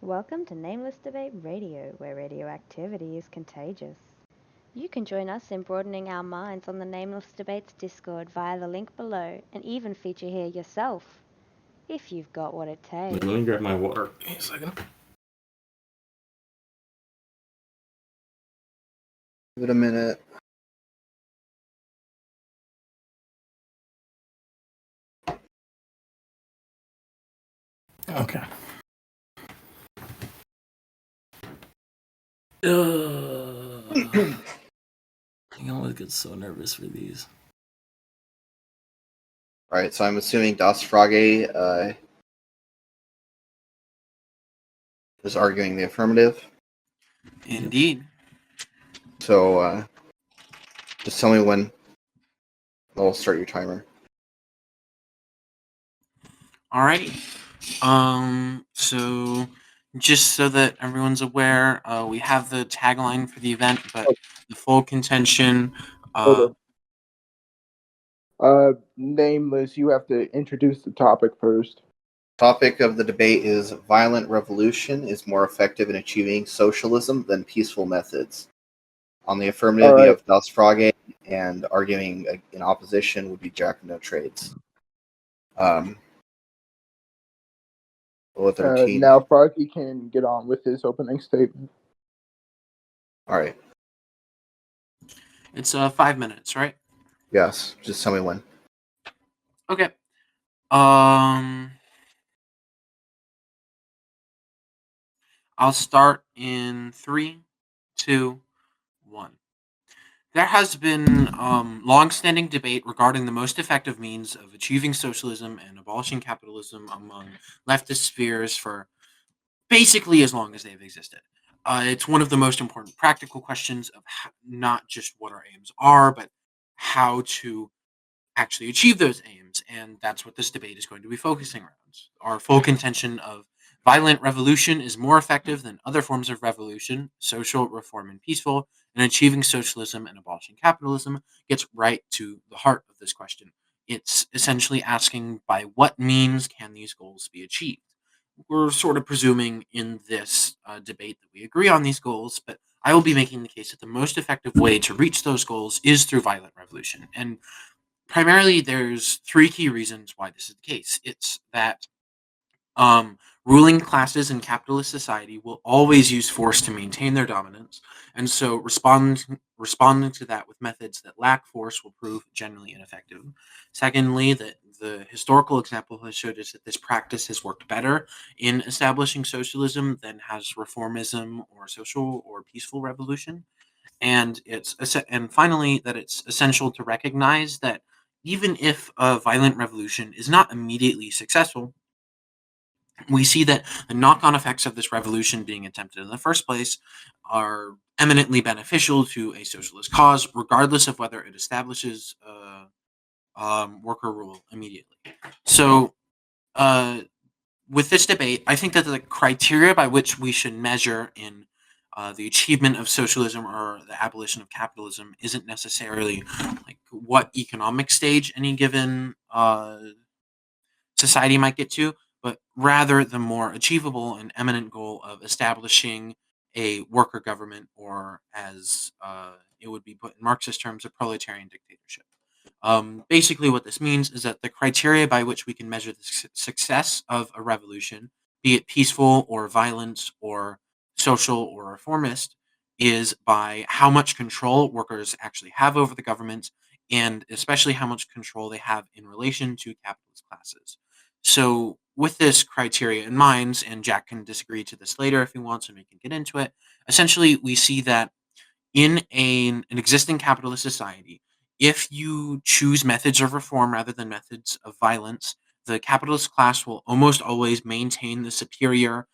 Welcome to Nameless Debate Radio, where radioactivity is contagious. You can join us in broadening our minds on the Nameless Debates Discord via the link below and even feature here yourself, if you've got what it Let takes. me grab my water. Give me a second. Give it a minute. Okay. I always get so nervous for these. All right, so I'm assuming Das Frage is arguing the affirmative. Indeed. So just tell me when I'll start your timer. Alrighty. So just so that everyone's aware, we have the tagline for the event, but the full contention. Nameless, you have to introduce the topic first. Topic of the debate is violent revolution is more effective in achieving socialism than peaceful methods. On the affirmative, All you right. have Das Frage, and arguing in opposition would be Jack of No Trades. With our team. Now Froggy can get on with his opening statement. All right. It's 5 minutes, right? Yes. Just tell me when. Okay. I'll start in 3, 2, 1. There has been long-standing debate regarding the most effective means of achieving socialism and abolishing capitalism among leftist spheres for basically as long as they've existed. It's one of the most important practical questions of not just what our aims are, but how to actually achieve those aims. And that's what this debate is going to be focusing around. Our full contention of violent revolution is more effective than other forms of revolution, social, reform, and peaceful, and achieving socialism and abolishing capitalism gets right to the heart of this question. It's essentially asking by what means can these goals be achieved? We're sort of presuming in this debate that we agree on these goals, but I will be making the case that the most effective way to reach those goals is through violent revolution. And primarily, there's 3 key reasons why this is the case. It's that ruling classes in capitalist society will always use force to maintain their dominance, and so responding to that with methods that lack force will prove generally ineffective. Secondly, that the historical example has showed us that this practice has worked better in establishing socialism than has reformism or social or peaceful revolution. And finally, that it's essential to recognize that even if a violent revolution is not immediately successful, we see that the knock-on effects of this revolution being attempted in the first place are eminently beneficial to a socialist cause, regardless of whether it establishes worker rule immediately. So, uh, with this debate, I think that the criteria by which we should measure in the achievement of socialism or the abolition of capitalism isn't necessarily like what economic stage any given society might get to, but rather the more achievable and eminent goal of establishing a worker government, or as it would be put in Marxist terms, a proletarian dictatorship. Basically, what this means is that the criteria by which we can measure the success of a revolution, be it peaceful or violent or social or reformist, is by how much control workers actually have over the government, and especially how much control they have in relation to capitalist classes. So, with this criteria in mind, and Jack can disagree to this later if he wants, and we can get into it. Essentially, we see that in an existing capitalist society, if you choose methods of reform rather than methods of violence, the capitalist class will almost always maintain the superior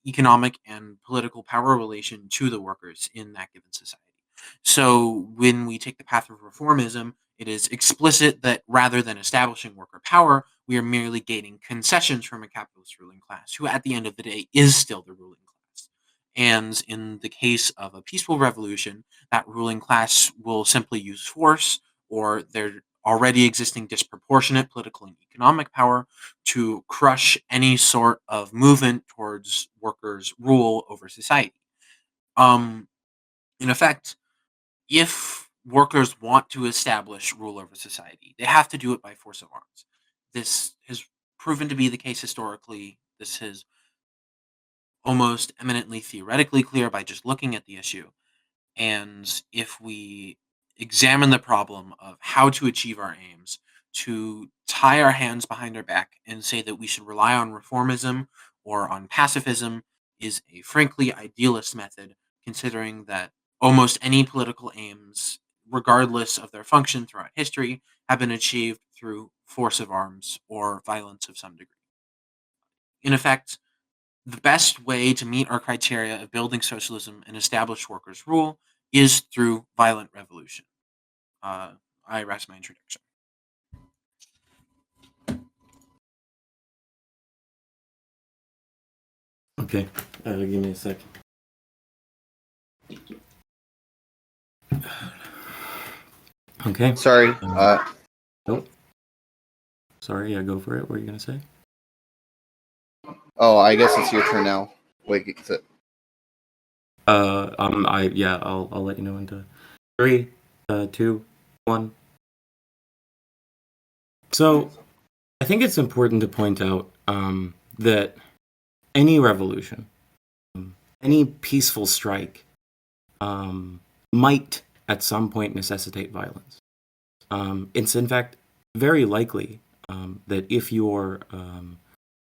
economic and political power relation to the workers in that given society. So when we take the path of reformism, it is explicit that rather than establishing worker power, we are merely gaining concessions from a capitalist ruling class, who at the end of the day is still the ruling class. And in the case of a peaceful revolution, that ruling class will simply use force, or their already existing disproportionate political and economic power to crush any sort of movement towards workers' rule over society. Um, in effect, if workers want to establish rule over society, they have to do it by force of arms. This has proven to be the case historically. This is almost eminently theoretically clear by just looking at the issue. And if we examine the problem of how to achieve our aims, to tie our hands behind our back and say that we should rely on reformism or on pacifism is a frankly idealist method, considering that almost any political aims, regardless of their function throughout history, have been achieved through force of arms or violence of some degree. In effect, the best way to meet our criteria of building socialism and establish workers' rule is through violent revolution. Uh, I rest my introduction. Okay, give me a sec. Okay. Sorry. Nope. Sorry, yeah, go for it. What are you gonna say? Oh, I guess it's your turn now. Wait, is it? I'll let you know into 3, 2, 1. So, I think it's important to point out that any revolution, any peaceful strike, might at some point necessitate violence. It's in fact very likely that if your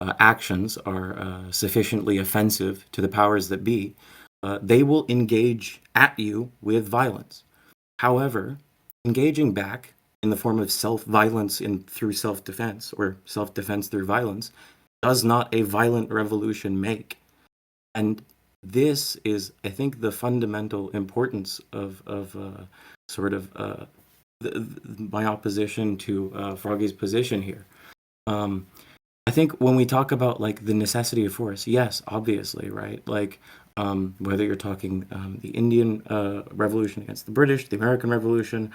actions are sufficiently offensive to the powers that be, they will engage at you with violence. However, engaging back in the form of self-violence through self-defense or self-defense through violence does not a violent revolution make. And this is, I think, the fundamental importance of my opposition to Froggy's position here. I think when we talk about like the necessity of force, yes, obviously, right? Like whether you're talking the Indian Revolution against the British, the American Revolution,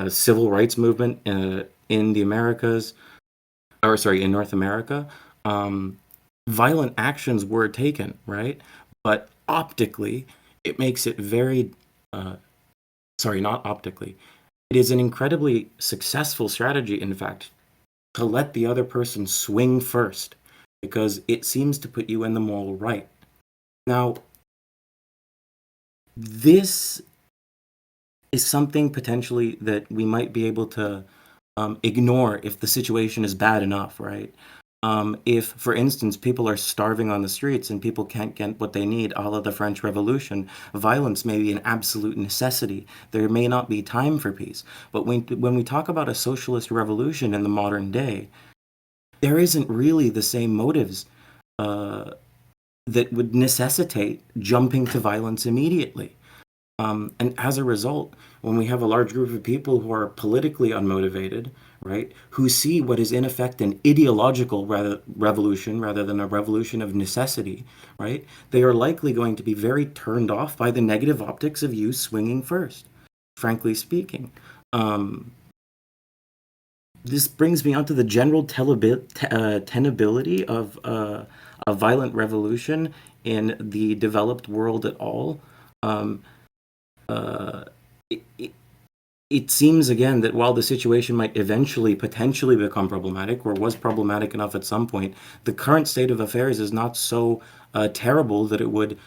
civil rights movement in the Americas, in North America, violent actions were taken, right? But optically, it makes it very, not optically, it is an incredibly successful strategy, in fact, to let the other person swing first, because it seems to put you in the moral right. Now, this is something potentially that we might be able to ignore if the situation is bad enough, right? If, for instance, people are starving on the streets and people can't get what they need, a la the French Revolution, violence may be an absolute necessity. There may not be time for peace. But when we talk about a socialist revolution in the modern day, there isn't really the same motives that would necessitate jumping to violence immediately. And as a result, when we have a large group of people who are politically unmotivated, right, who see what is in effect an ideological revolution rather than a revolution of necessity, right, they are likely going to be very turned off by the negative optics of you swinging first, frankly speaking. This brings me on to the general tenability of a violent revolution in the developed world at all. It seems again that while the situation might eventually potentially become problematic, or was problematic enough at some point, the current state of affairs is not so terrible that it would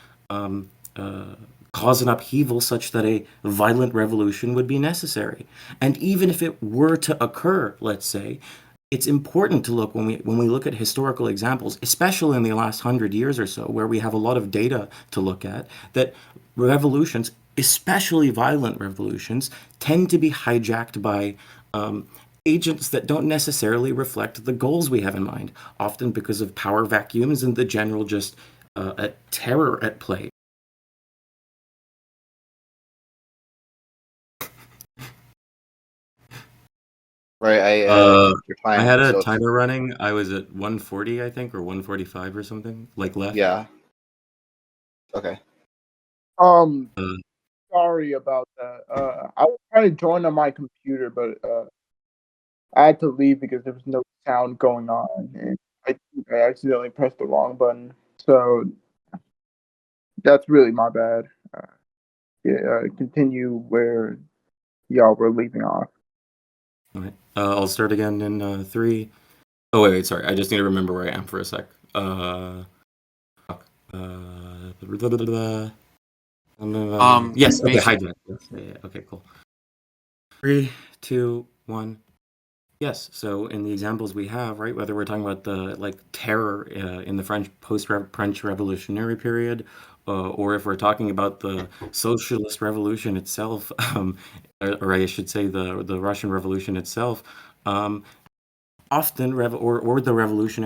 cause an upheaval such that a violent revolution would be necessary. And even if it were to occur, let's say, it's important to look when we look at historical examples, especially in the last 100 years or so, where we have a lot of data to look at, that revolutions, especially violent revolutions, tend to be hijacked by agents that don't necessarily reflect the goals we have in mind, often because of power vacuums and the general just a terror at play. Right, I had a timer running. I was at 140, I think, or 145 or something, like left. Yeah. Okay. So sorry about that. I was trying to join on my computer, but I had to leave because there was no sound going on, and I accidentally pressed the wrong button. So that's really my bad. Uh, yeah, continue where y'all were leaving off. All right. I'll start again in 3. Oh, wait, sorry. I just need to remember where I am for a sec. Blah, blah, blah, blah. Yes, okay, Basically, hijack. Yes, yeah, okay, cool. 3, 2, 1. Yes, so in the examples we have, right, whether we're talking about the like terror in the French post-French Revolutionary period, or if we're talking about the socialist revolution itself, or I should say the Russian Revolution itself, um, often or the revolution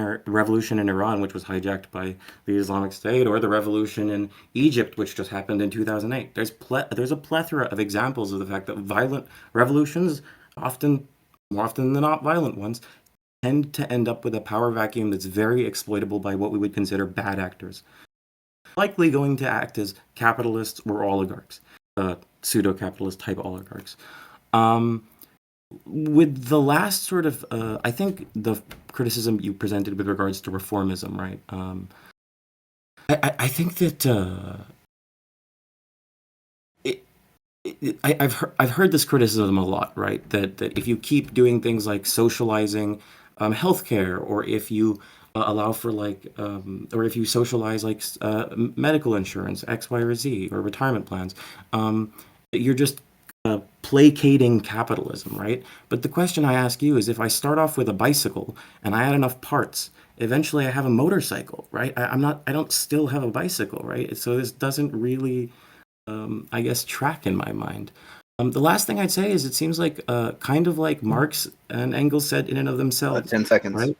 in Iran, which was hijacked by the Islamic State, or the revolution in Egypt, which just happened in 2008. There's a plethora of examples of the fact that violent revolutions, often more often than not violent ones, tend to end up with a power vacuum that's very exploitable by what we would consider bad actors, likely going to act as capitalists or oligarchs, pseudo-capitalist type oligarchs. Um, with the last sort of, I think the criticism you presented with regards to reformism, right? I think that I've heard this criticism a lot, right? That if you keep doing things like socializing healthcare, or if you allow for or if you socialize like medical insurance, X, Y, or Z, or retirement plans, you're just placating capitalism, right? But the question I ask you is, if I start off with a bicycle and I add enough parts, eventually I have a motorcycle, right? I don't still have a bicycle, right? So this doesn't really I guess, track in my mind. The last thing I'd say is, it seems like kind of like Marx and Engels said in and of themselves, 10 seconds. right?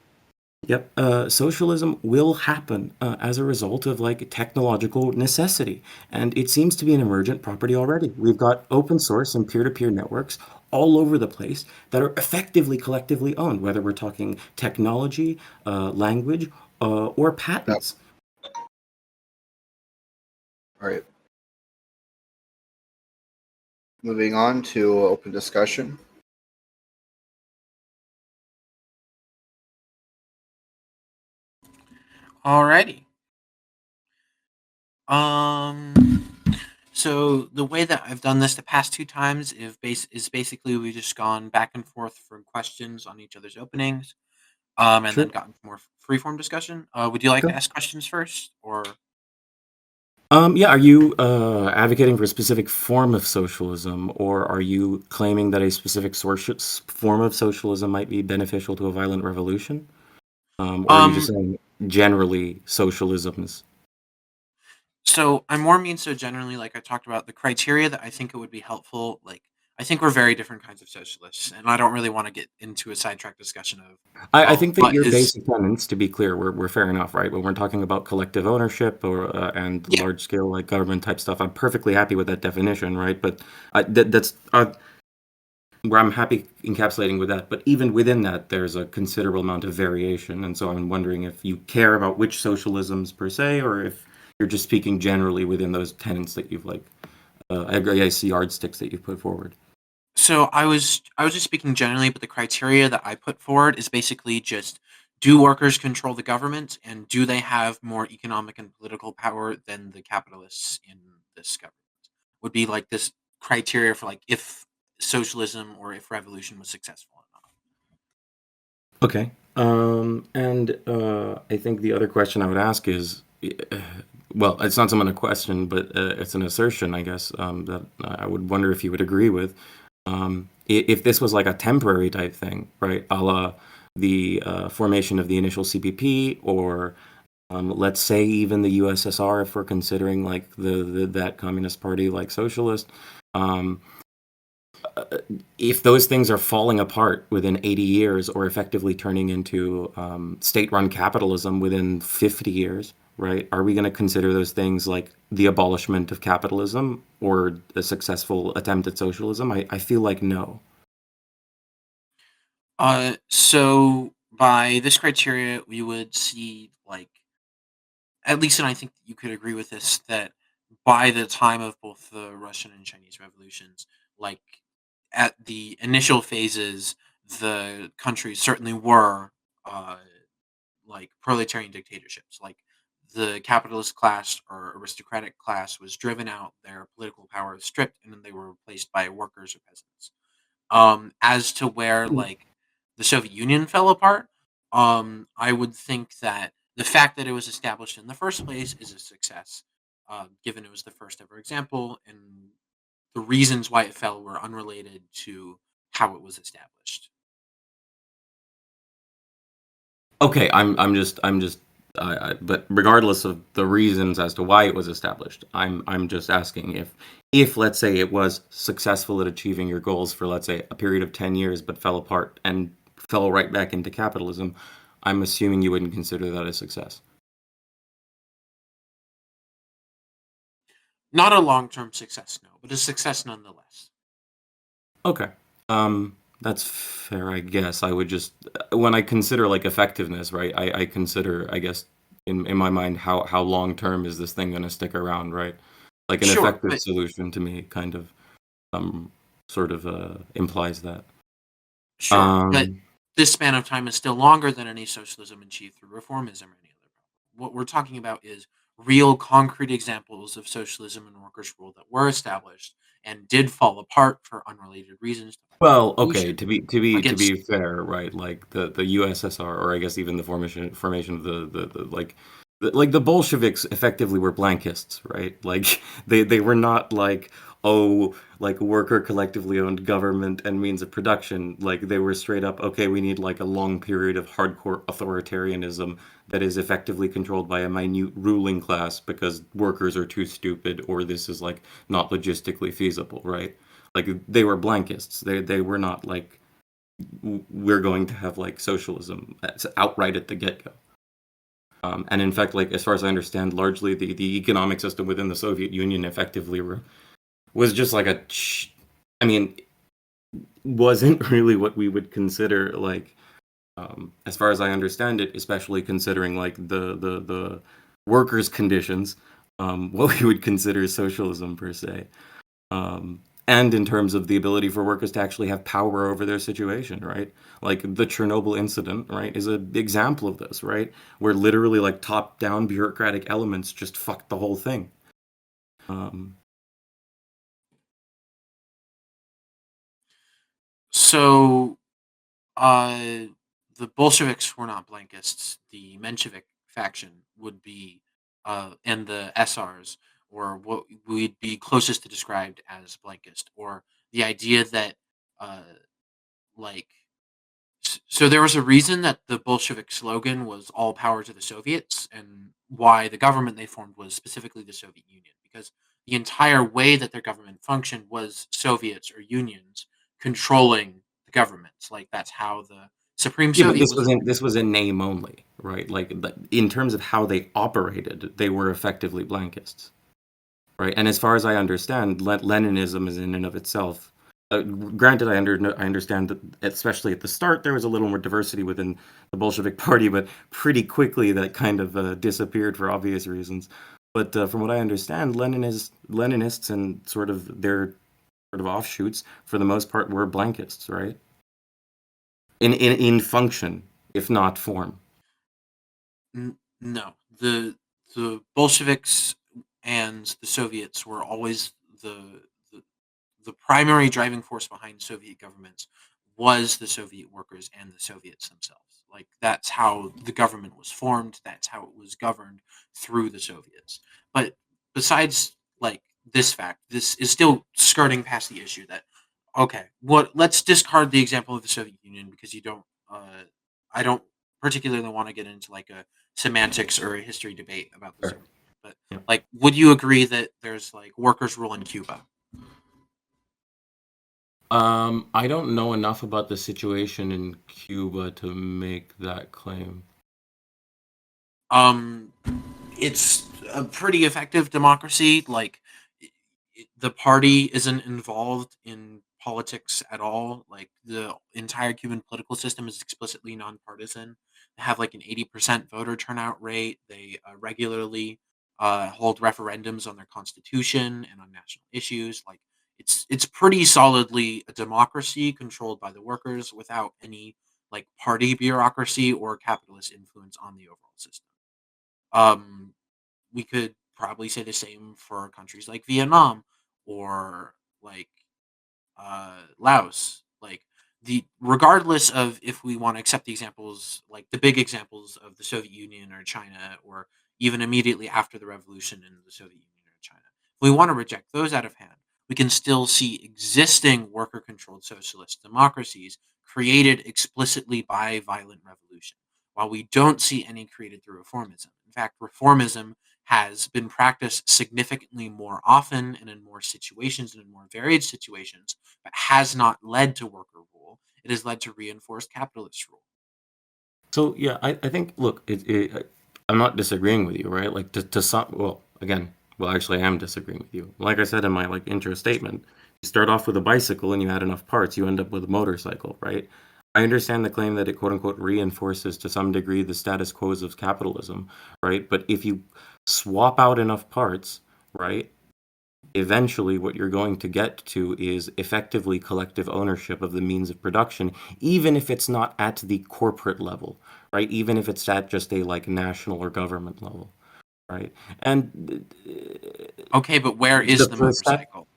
Yep. Socialism will happen as a result of like technological necessity. And it seems to be an emergent property already. We've got open source and peer-to-peer networks all over the place that are effectively collectively owned, whether we're talking technology, language, or Yep. patents. All right. Moving on to open discussion. alrighty. Um, so the way that I've done this the past 2 times is basically we've just gone back and forth for questions on each other's openings, and Sure. then gotten more freeform discussion. Would you like to Go. ask questions first, or? Yeah, are you advocating for a specific form of socialism, or are you claiming that a specific form of socialism might be beneficial to a violent revolution? Or are you just Um, saying generally socialisms? so I'm more mean so generally, like I talked about the criteria that I think it would be helpful. Like I think we're very different kinds of socialists, and I don't really want to get into a sidetrack discussion of I think that what your is. basic tenets, to be clear, we're fair enough, right? When we're talking about collective ownership or and Yeah. large scale like government type stuff, I'm perfectly happy with that definition, right? But that's where I'm happy encapsulating with that. But even within that, there's a considerable amount of variation. And so I'm wondering if you care about which socialisms per se, or if you're just speaking generally within those tenets that you've like, I guess, yardsticks that you've put forward. So I was just speaking generally, but the criteria that I put forward is basically just, do workers control the government, and do they have more economic and political power than the capitalists in this government? Would be like this criteria for like if socialism or if revolution was successful or not. Okay. And I think the other question I would ask is, well, it's not so much a question, but it's an assertion, I guess, that I would wonder if you would agree with. If this was like a temporary type thing, right, a la the formation of the initial CPP, or let's say even the USSR, if we're considering like that communist party like socialist, um, if those things are falling apart within 80 years, or effectively turning into state-run capitalism within 50 years, right? Are we going to consider those things like the abolishment of capitalism or a successful attempt at socialism? I feel like no. So by this criteria, we would see like, at least, and I think you could agree with this, that by the time of both the Russian and Chinese revolutions, like at the initial phases, the countries certainly were uh, like proletarian dictatorships. Like the capitalist class or aristocratic class was driven out, their political power was stripped, and then they were replaced by workers or peasants. As to where like the Soviet Union fell apart, I would think that the fact that it was established in the first place is a success, given it was the first ever example, and the reasons why it fell were unrelated to how it was established. Okay, but regardless of the reasons as to why it was established, I'm just asking if let's say it was successful at achieving your goals for let's say a period of 10 years but fell apart and fell right back into capitalism, I'm assuming you wouldn't consider that a success. Not a long term success, no, but a success nonetheless. Okay. That's fair, I guess. I would just when I consider like effectiveness, right? I consider, I guess, in my mind, how long term is this thing going to stick around, right? Like an Sure, effective but solution to me kind of um sort of implies that. sure, but Um, this span of time is still longer than any socialism achieved through reformism or any other problem. What we're talking about is real concrete examples of socialism and workers' rule that were established and did fall apart for unrelated reasons to well, okay, revolution to against. be fair, right? Like the USSR, or I guess even the formation of the like like the Bolsheviks effectively were blankists, right? Like they were not like, oh, like worker collectively owned government and means of production. Like they were straight up, okay, we need like a long period of hardcore authoritarianism that is effectively controlled by a minute ruling class because workers are too stupid, or this is like not logistically feasible, right? Like they were blankists. They were not like, we're going to have like socialism outright at the get go. And in fact, like as far as I understand, largely the economic system within the Soviet Union effectively was just like I mean, wasn't really what we would consider like, as far as I understand it, especially considering like the workers' conditions, what we would consider socialism per se. And in terms of the ability for workers to actually have power over their situation, right? Like the Chernobyl incident, right, is an example of this, right? Where literally like top-down bureaucratic elements just fucked the whole thing. Um, So, uh, the Bolsheviks were not blankists. The Menshevik faction would be, and the SRs, or what would be closest to described as blankist, or the idea that, uh, like, so there was a reason that the Bolshevik slogan was "All power to the Soviets," and why the government they formed was specifically the Soviet Union, because the entire way that their government functioned was Soviets or unions controlling the governments. Like that's how the Supreme yeah, but Soviet was. this was in name only, right? Like in terms of how they operated, they were effectively blankists. Right? And as far as I understand, Leninism is in and of itself. Granted, I understand that, especially at the start, there was a little more diversity within the Bolshevik Party, but pretty quickly that kind of disappeared for obvious reasons. But from what I understand, Leninists and sort of their sort of offshoots, for the most part, were blankists, right? In function, if not form. No, the Bolsheviks and the Soviets were always the the primary driving force behind Soviet governments was the Soviet workers and the Soviets themselves. Like that's how the government was formed. That's how it was governed through the Soviets. But besides like this fact, this is still skirting past the issue that okay, what let's discard the example of the Soviet Union because you don't I don't particularly want to get into like a semantics or a history debate about the Sure. Soviet Union. But Yeah. like would you agree that there's like workers rule in Cuba? I don't know enough about the situation in Cuba to make that claim. Um, it's a pretty effective democracy. Like the party isn't involved in politics at all. Like the entire Cuban political system is explicitly nonpartisan. They have like an 80% voter turnout rate. They regularly hold referendums on their constitution and on national issues. Like it's pretty solidly a democracy controlled by the workers without any like party bureaucracy or capitalist influence on the overall system. Um, we could probably say the same for countries like Vietnam or like Laos. Like the regardless of if we want to accept the examples, like the big examples of the Soviet Union or China, or even immediately after the revolution in the Soviet Union or China, if we want to reject those out of hand, we can still see existing worker-controlled socialist democracies created explicitly by violent revolution, while we don't see any created through reformism. In fact, reformism has been practiced significantly more often and in more situations and in more varied situations, but has not led to worker rule. It has led to reinforced capitalist rule. So yeah, I think look, I'm not disagreeing with you, right? Like to some, well, again, well, actually, I am disagreeing with you. Like I said in my like intro statement, you start off with a bicycle and you add enough parts, you end up with a motorcycle, right? I understand the claim that it quote unquote reinforces to some degree the status quo of capitalism, right? But if you swap out enough parts, right, eventually what you're going to get to is effectively collective ownership of the means of production, even if it's not at the corporate level, right? Even if it's at just a like national or government level, right? And Okay, but where is the the percep- motorcycle?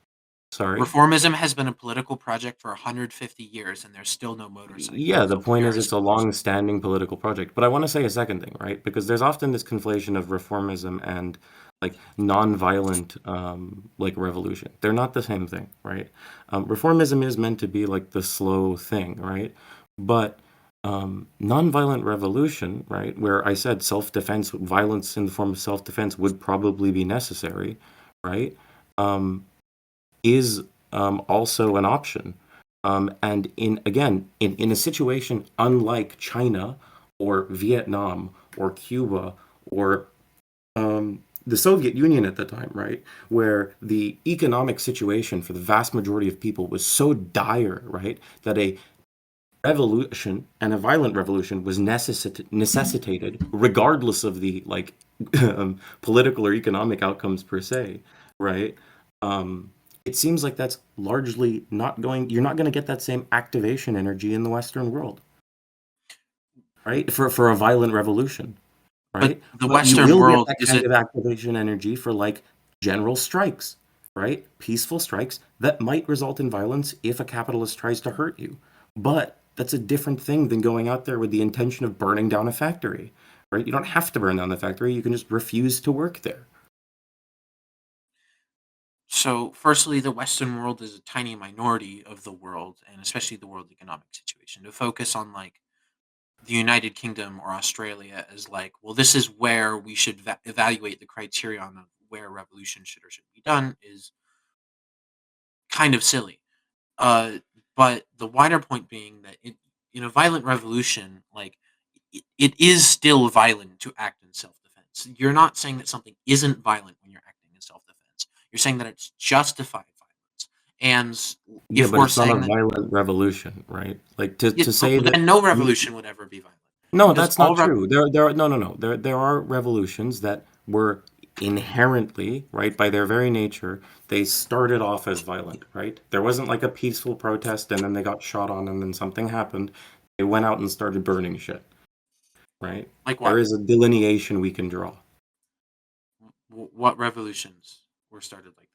sorry. Reformism has been a political project for 150 years, and there's still no motorcycle. Yeah, the So point where is is it's the a motorcycle? long-standing political project. But I want to say a second thing, right? Because there's often this conflation of reformism and like non-violent like revolution. They're not the same thing, right? Reformism is meant to be like the slow thing, right? But non-violent revolution, right, where I said self-defense, violence in the form of self-defense would probably be necessary, right? Um, is also an option. And in a situation unlike China or Vietnam or Cuba or the Soviet Union at the time, right, where the economic situation for the vast majority of people was so dire, right, that a revolution and a violent revolution was necessitated, regardless of the like political or economic outcomes per se, right? Um, it seems like that's largely not going. You're not going to get that same activation energy in the Western world, right? For a violent revolution, But right? the But you Western will get world that is kind it of activation energy for like general strikes, right? Peaceful strikes that might result in violence if a capitalist tries to hurt you. But that's a different thing than going out there with the intention of burning down a factory, right? You don't have to burn down the factory. You can just refuse to work there. so firstly, the Western world is a tiny minority of the world, and especially the world economic situation. To focus on like the United Kingdom or Australia as like, well, this is where we should evaluate the criterion of where revolution should or shouldn't be done is kind of silly. Uh, but the wider point being that in a violent revolution, like it is still violent to act in self-defense. You're not saying that something isn't violent when you're acting in self-defense. You're saying that it's justified violence. And Yeah, if but we're it's not a saying that, violent revolution, right? Like to say that then no we revolution would ever be violent no, because that's not all true. No. There are revolutions that were inherently, right, by their very nature, they started off as violent, right? There wasn't like a peaceful protest and then they got shot on and then something happened. They went out and started burning shit, right? like There what is a delineation we can draw. what revolutions were started like that.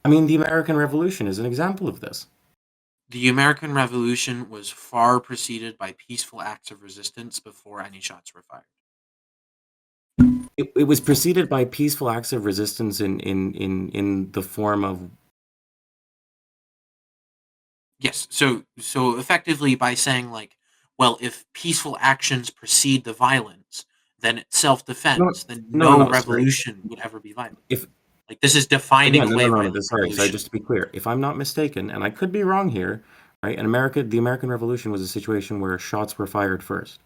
I mean, the American Revolution is an example of this. The American Revolution was far preceded by peaceful acts of resistance before any shots were fired. It was preceded by peaceful acts of resistance in the form of Yes, so effectively by saying like, well, if peaceful actions precede the violence, then it's no, self-defense. Then no no, sorry. revolution would ever be violent. If Like this is defining Again, away no. violent Sorry, revolution. just to be clear, if I'm not mistaken, and I could be wrong here, right? In America, the American Revolution was a situation where shots were fired first.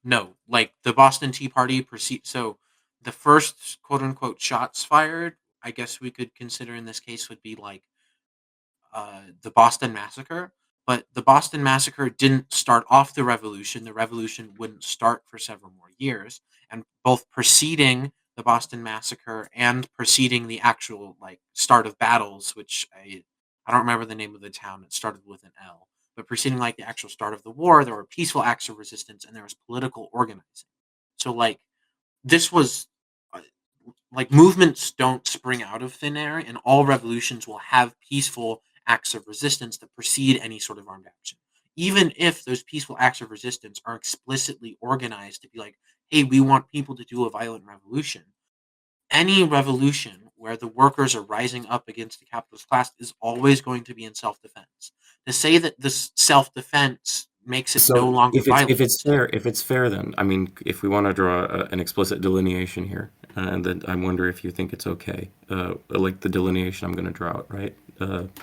No, like the Boston Tea Party precede. So the first quote unquote shots fired, I guess we could consider in this case would be like the Boston Massacre. But the Boston Massacre didn't start off the revolution. The revolution wouldn't start for several more years. And both preceding the Boston Massacre and preceding the actual start of battles, which I don't remember the name of the town. It started with an L. But preceding the actual start of the war, there were peaceful acts of resistance and there was political organizing. So this was uh, movements don't spring out of thin air, and all revolutions will have peaceful acts of resistance that precede any sort of armed action. Even if those peaceful acts of resistance are explicitly organized to be like, hey, we want people to do a violent revolution. Any revolution where the workers are rising up against the capitalist class is always going to be in self-defense. To say that this self-defense makes it no So longer if it's violent. fair, then I mean, if we want to draw an explicit delineation here, and then I wonder if you think it's okay, like the delineation I'm going to draw out, right?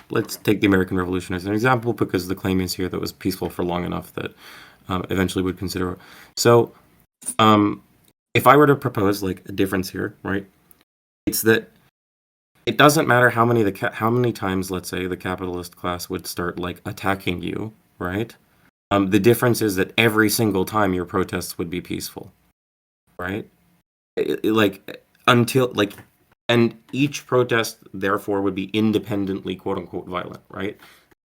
Let's take the American Revolution as an example because the claim is here that it was peaceful for long enough that eventually would consider. So, if I were to propose like a difference here, right? It's that it doesn't matter how many times, let's say, the capitalist class would start like attacking you, right? The difference is that every single time your protests would be peaceful, right? Until and each protest therefore would be independently quote unquote violent, right?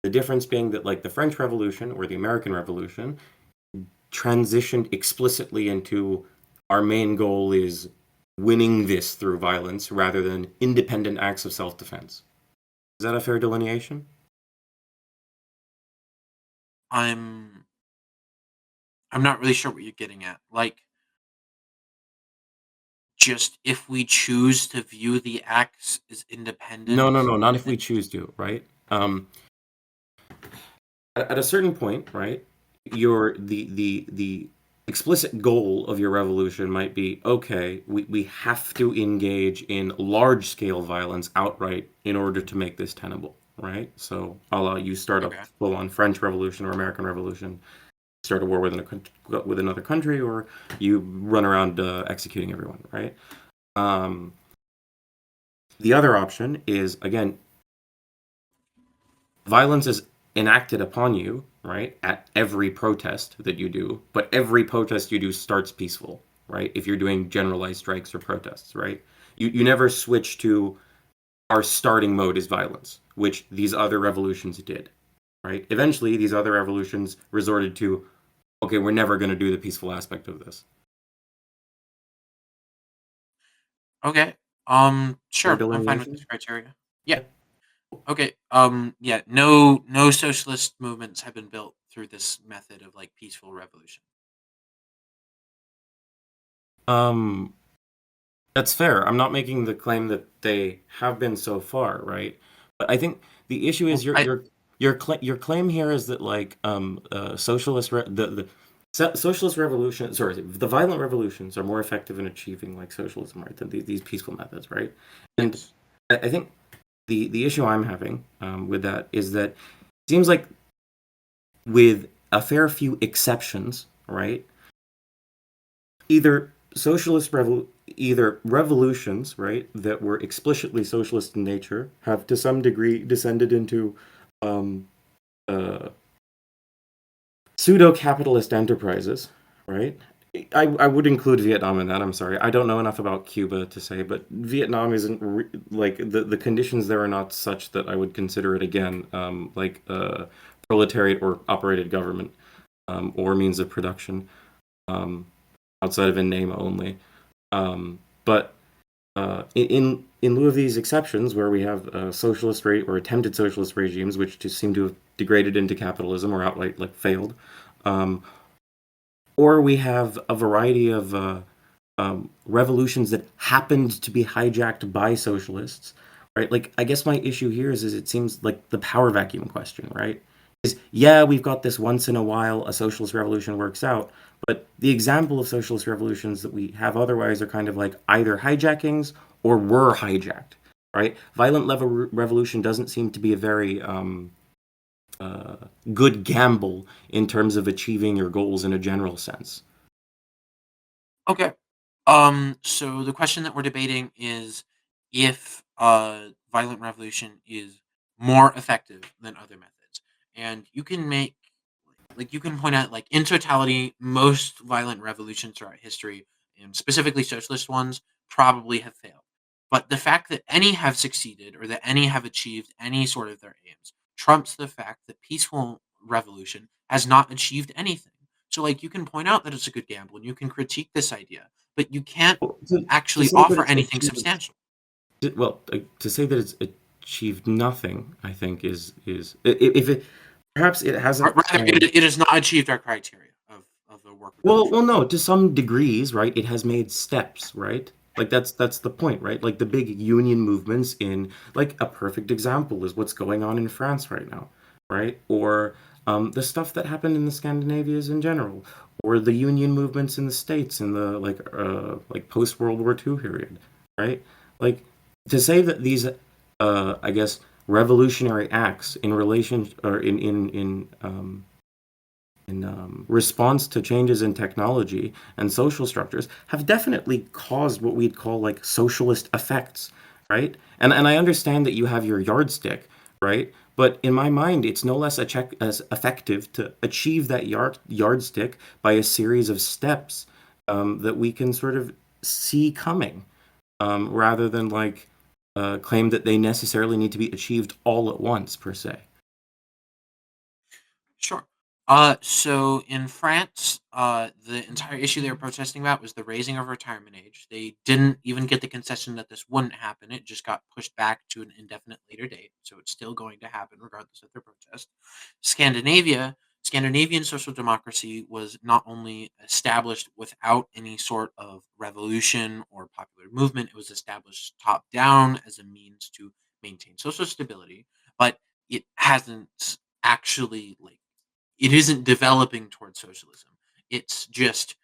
The difference being that like the French Revolution or the American Revolution transitioned explicitly into our main goal is winning this through violence rather than independent acts of self-defense. Is that a fair delineation? I'm not really sure what you're getting at. Just if we choose to view the acts as No, independent, no, no, not if we then choose to, right? At a certain point, right, the explicit goal of your revolution might be okay, we have to engage in large scale violence outright in order to make this tenable, right? So a you start a okay. full on French Revolution or American Revolution, start a war with another country, or you run around executing everyone, right? Um, the other option is again violence is enacted upon you, right, at every protest that you do, but every protest you do starts peaceful, right? If you're doing generalized strikes or protests, right? You never switch to our starting mode is violence, which these other revolutions did, right? Eventually, these other revolutions resorted to, okay, we're never going to do the peaceful aspect of this. Okay. Fair Sure. I'm fine with this delineation? criteria. Yeah. Okay. Yeah. No socialist movements have been built through this method of peaceful revolution. Um, That's fair. I'm not making the claim that they have been so far, right? But I think the issue is Well, I your claim here is that like socialist revolution, sorry, the violent revolutions are more effective in achieving like socialism, right, than these peaceful methods, right? And yes. I think the issue I'm having with that is that it seems like with a fair few exceptions, right? either either revolutions, right, that were explicitly socialist in nature have to some degree descended into um, uh, pseudo-capitalist enterprises, right? I would include Vietnam in that. I'm sorry, I don't know enough about Cuba to say, but Vietnam isn't like the conditions there are not such that I would consider it again proletariat or operated government or means of production. Um, Outside of in name only. But in lieu of these exceptions, where we have socialist rate or attempted socialist regimes, which just seem to have degraded into capitalism or outright like failed, um, or we have a variety of revolutions that happened to be hijacked by socialists, right? Like, I guess my issue here is it seems like the power vacuum question, right? Is yeah, we've got this once in a while a socialist revolution works out, but the example of socialist revolutions that we have otherwise are kind of like either hijackings or were hijacked, right? Violent level revolution doesn't seem to be a very uh, good gamble in terms of achieving your goals in a general sense. Okay. So the question that we're debating is if violent revolution is more effective than other methods. and you can make you can point out, like, in totality, most violent revolutions throughout history, and specifically socialist ones, probably have failed. But the fact that any have succeeded or that any have achieved any sort of their aims trumps the fact that peaceful revolution has not achieved anything. So, like, you can point out that it's a good gamble and you can critique this idea, but you can't Well, to actually say that offer it's anything achieved, substantial. to say that it's achieved nothing, I think if it perhaps it Or hasn't. rather, it has not achieved our criteria of the work we're trying to Well, no, to some degrees, right? It has made steps, right? Like that's the point, right? Like the big union movements in like a perfect example is what's going on in France right now, right? Or the stuff that happened in the Scandinavias in general, or the union movements in the States in the like post World War II period, right? Like to say that these, I guess, revolutionary acts in relation or in response to changes in technology and social structures have definitely caused what we'd call like socialist effects, right? And I understand that you have your yardstick, right? But in my mind, it's no less as effective to achieve that yardstick by a series of steps that we can sort of see coming, rather than like claim that they necessarily need to be achieved all at once per se. Sure. So in France, the entire issue they were protesting about was the raising of retirement age. They didn't even get the concession that this wouldn't happen. It just got pushed back to an indefinite later date. So it's still going to happen regardless of their protest. Scandinavian social democracy was not only established without any sort of revolution or popular movement, it was established top down as a means to maintain social stability, but it hasn't actually, like, it isn't developing towards socialism. It's just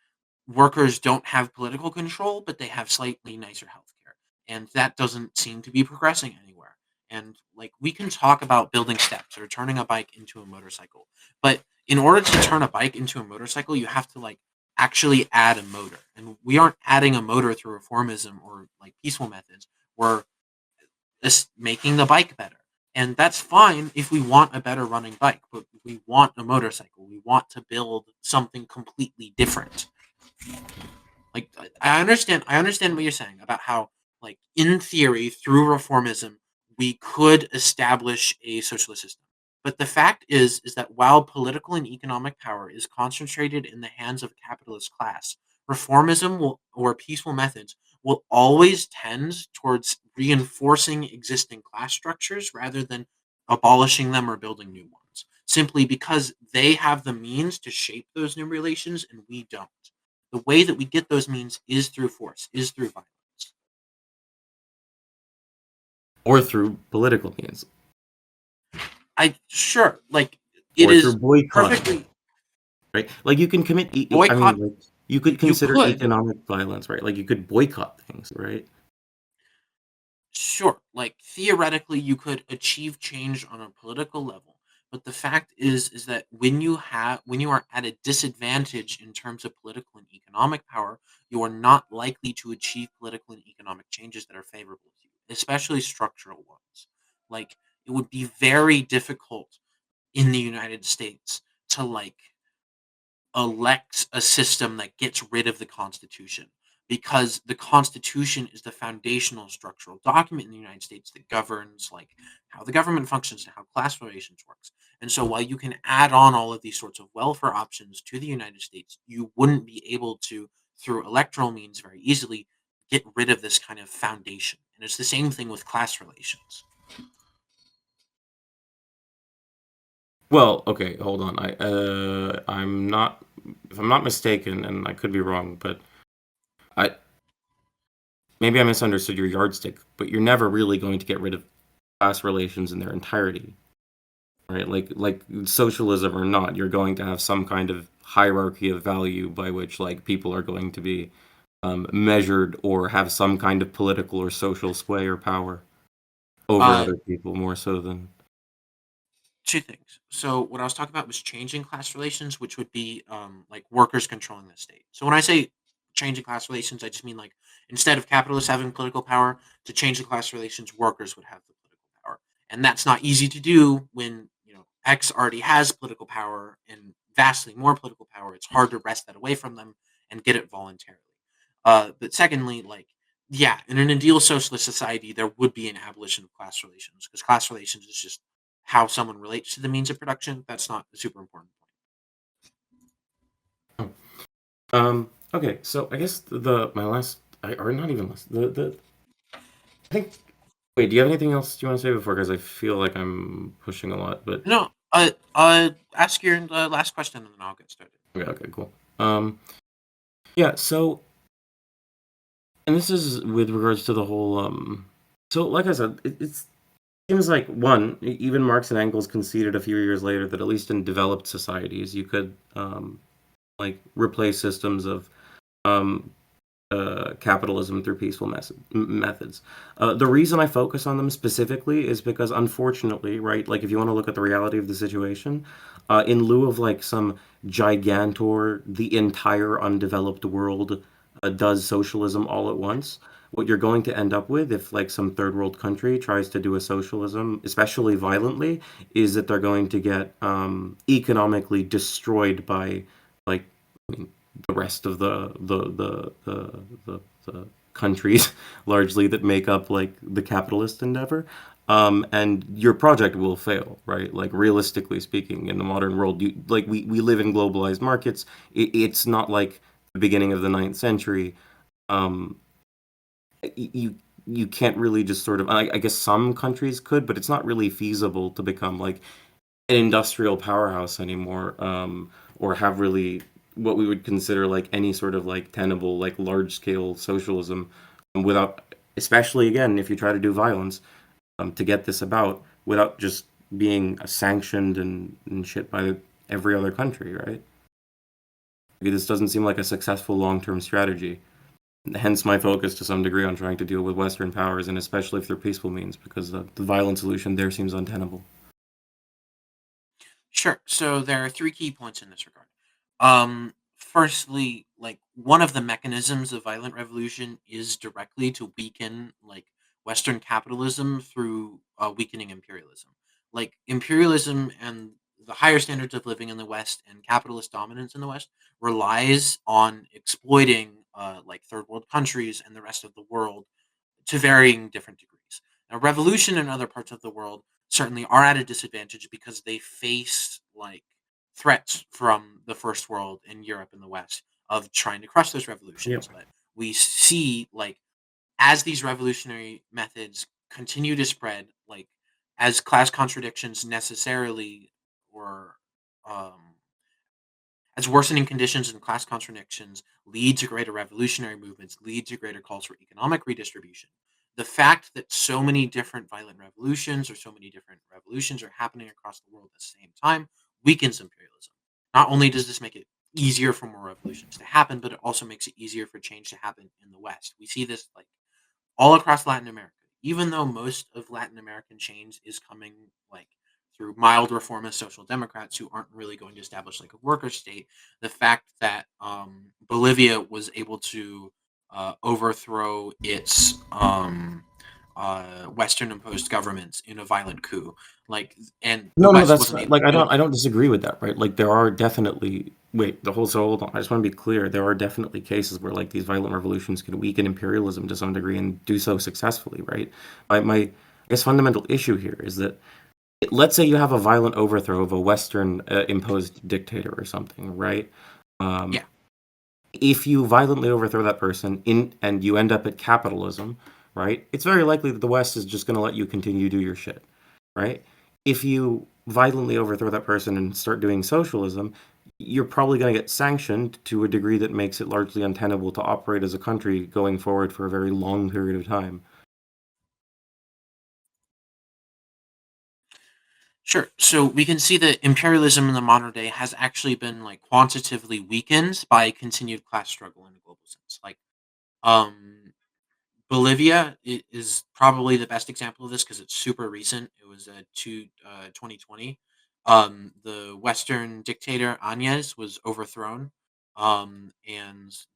workers don't have political control, but they have slightly nicer healthcare, and that doesn't seem to be progressing anywhere. And, like, we can talk about building steps or turning a bike into a motorcycle, but in order to turn a bike into a motorcycle, you have to, like, actually add a motor, and we aren't adding a motor through reformism or like peaceful methods. We're just making the bike better. And that's fine if we want a better running bike, but we want a motorcycle. We want to build something completely different. Like, I understand what you're saying about how, like, in theory, through reformism, we could establish a socialist system. But the fact is that while political and economic power is concentrated in the hands of a capitalist class, reformism will, or peaceful methods will always tend towards reinforcing existing class structures rather than abolishing them or building new ones. Simply because they have the means to shape those new relations and we don't. The way that we get those means is through force, is through violence. Or through political means, I sure, like, it or through is boycott, perfectly right? Like you can commit, I mean, boycott. like you could You consider could, economic violence, right? Like you could boycott things, right? sure, like, theoretically, you could achieve change on a political level, but the fact is that when you are at a disadvantage in terms of political and economic power, you are not likely to achieve political and economic changes that are favorable to you, especially structural ones. Like, it would be very difficult in the United States to, like, elect a system that gets rid of the Constitution, because the Constitution is the foundational structural document in the United States that governs, like, how the government functions and how class relations works. And so while you can add on all of these sorts of welfare options to the United States, you wouldn't be able to, through electoral means, very easily get rid of this kind of foundation. And it's the same thing with class relations. Well, okay, hold on. I'm not, if I'm not mistaken, and I could be wrong, but I maybe I misunderstood your yardstick. But you're never really going to get rid of class relations in their entirety, right? Like socialism or not, you're going to have some kind of hierarchy of value by which like people are going to be measured or have some kind of political or social sway or power over Uh, other people more so than. Two things. So what I was talking about was changing class relations, which would be, like, workers controlling the state. So when I say changing class relations, I just mean, like, instead of capitalists having political power, to change the class relations, workers would have the political power, and that's not easy to do when, X already has political power and vastly more political power. It's hard to wrest that away from them and get it voluntarily. But secondly, like, yeah, in an ideal socialist society, there would be an abolition of class relations because class relations is just how someone relates to the means of production. That's not a super important point. Okay, so I guess the my last or not even last the I think wait, do you have anything else you want to say before? Because I feel like I'm pushing a lot, but No, ask your last question and then I'll get started. okay, cool. Yeah, so and this is with regards to the whole so like I said, it seems like one, even Marx and Engels conceded a few years later that at least in developed societies you could like replace systems of um capitalism through peaceful methods. The reason I focus on them specifically is because, unfortunately, right, like if you want to look at the reality of the situation, in lieu of like some gigantor, the entire undeveloped world does socialism all at once. What you're going to end up with if like some third world country tries to do a socialism, especially violently, is that they're going to get economically destroyed by like I mean, the rest of the countries largely that make up like the capitalist endeavor. And your project will fail, right? Like realistically speaking, in the modern world, we live in globalized markets. It's not like the beginning of the ninth century. Um, you you can't really just sort of I guess some countries could, but it's not really feasible to become like an industrial powerhouse anymore, or have really what we would consider like any sort of like tenable, like large scale socialism without, especially again, if you try to do violence to get this about without just being sanctioned and shit by every other country, right? This doesn't seem like a successful long term strategy. Hence my focus to some degree on trying to deal with Western powers, and especially through peaceful means, because the violent solution there seems untenable. Sure. So there are three key points in this regard. Firstly, like one of the mechanisms of violent revolution is directly to weaken like Western capitalism through weakening imperialism. Like imperialism and the higher standards of living in the West and capitalist dominance in the West relies on exploiting like third world countries and the rest of the world to varying different degrees. Now, revolution in other parts of the world certainly are at a disadvantage because they face like threats from the first world in Europe and the West of trying to crush those Yep. revolutions. But we see like as these revolutionary methods continue to spread, like as class contradictions necessarily or um, as worsening conditions and class contradictions lead to greater revolutionary movements, lead to greater calls for economic redistribution. The fact that so many different violent revolutions or so many different revolutions are happening across the world at the same time weakens imperialism. Not only does this make it easier for more revolutions to happen, but it also makes it easier for change to happen in the West. We see this like all across Latin America. Even though most of Latin American change is coming like through mild reformist social democrats who aren't really going to establish like a worker state, the fact that Bolivia was able to overthrow its Western imposed governments in a violent coup, like, and the No, West that's wasn't able like to do it. I don't disagree with that, right? Like there are definitely wait, the whole so hold on. I just want to be clear. There are definitely cases where like these violent revolutions can weaken imperialism to some degree and do so successfully, right? My I guess fundamental issue here is that let's say you have a violent overthrow of a Western imposed dictator or something, right? Um, Yeah, if you violently overthrow that person in and you end up at capitalism, right? It's very likely that the West is just going to let you continue to do your shit, right? If you violently overthrow that person and start doing socialism, you're probably going to get sanctioned to a degree that makes it largely untenable to operate as a country going forward for a very long period of time. sure. So we can see that imperialism in the modern day has actually been like quantitatively weakened by continued class struggle in a global sense. Like um Bolivia is probably the best example of this because it's super recent. It was 2020. The Western dictator Áñez was overthrown, and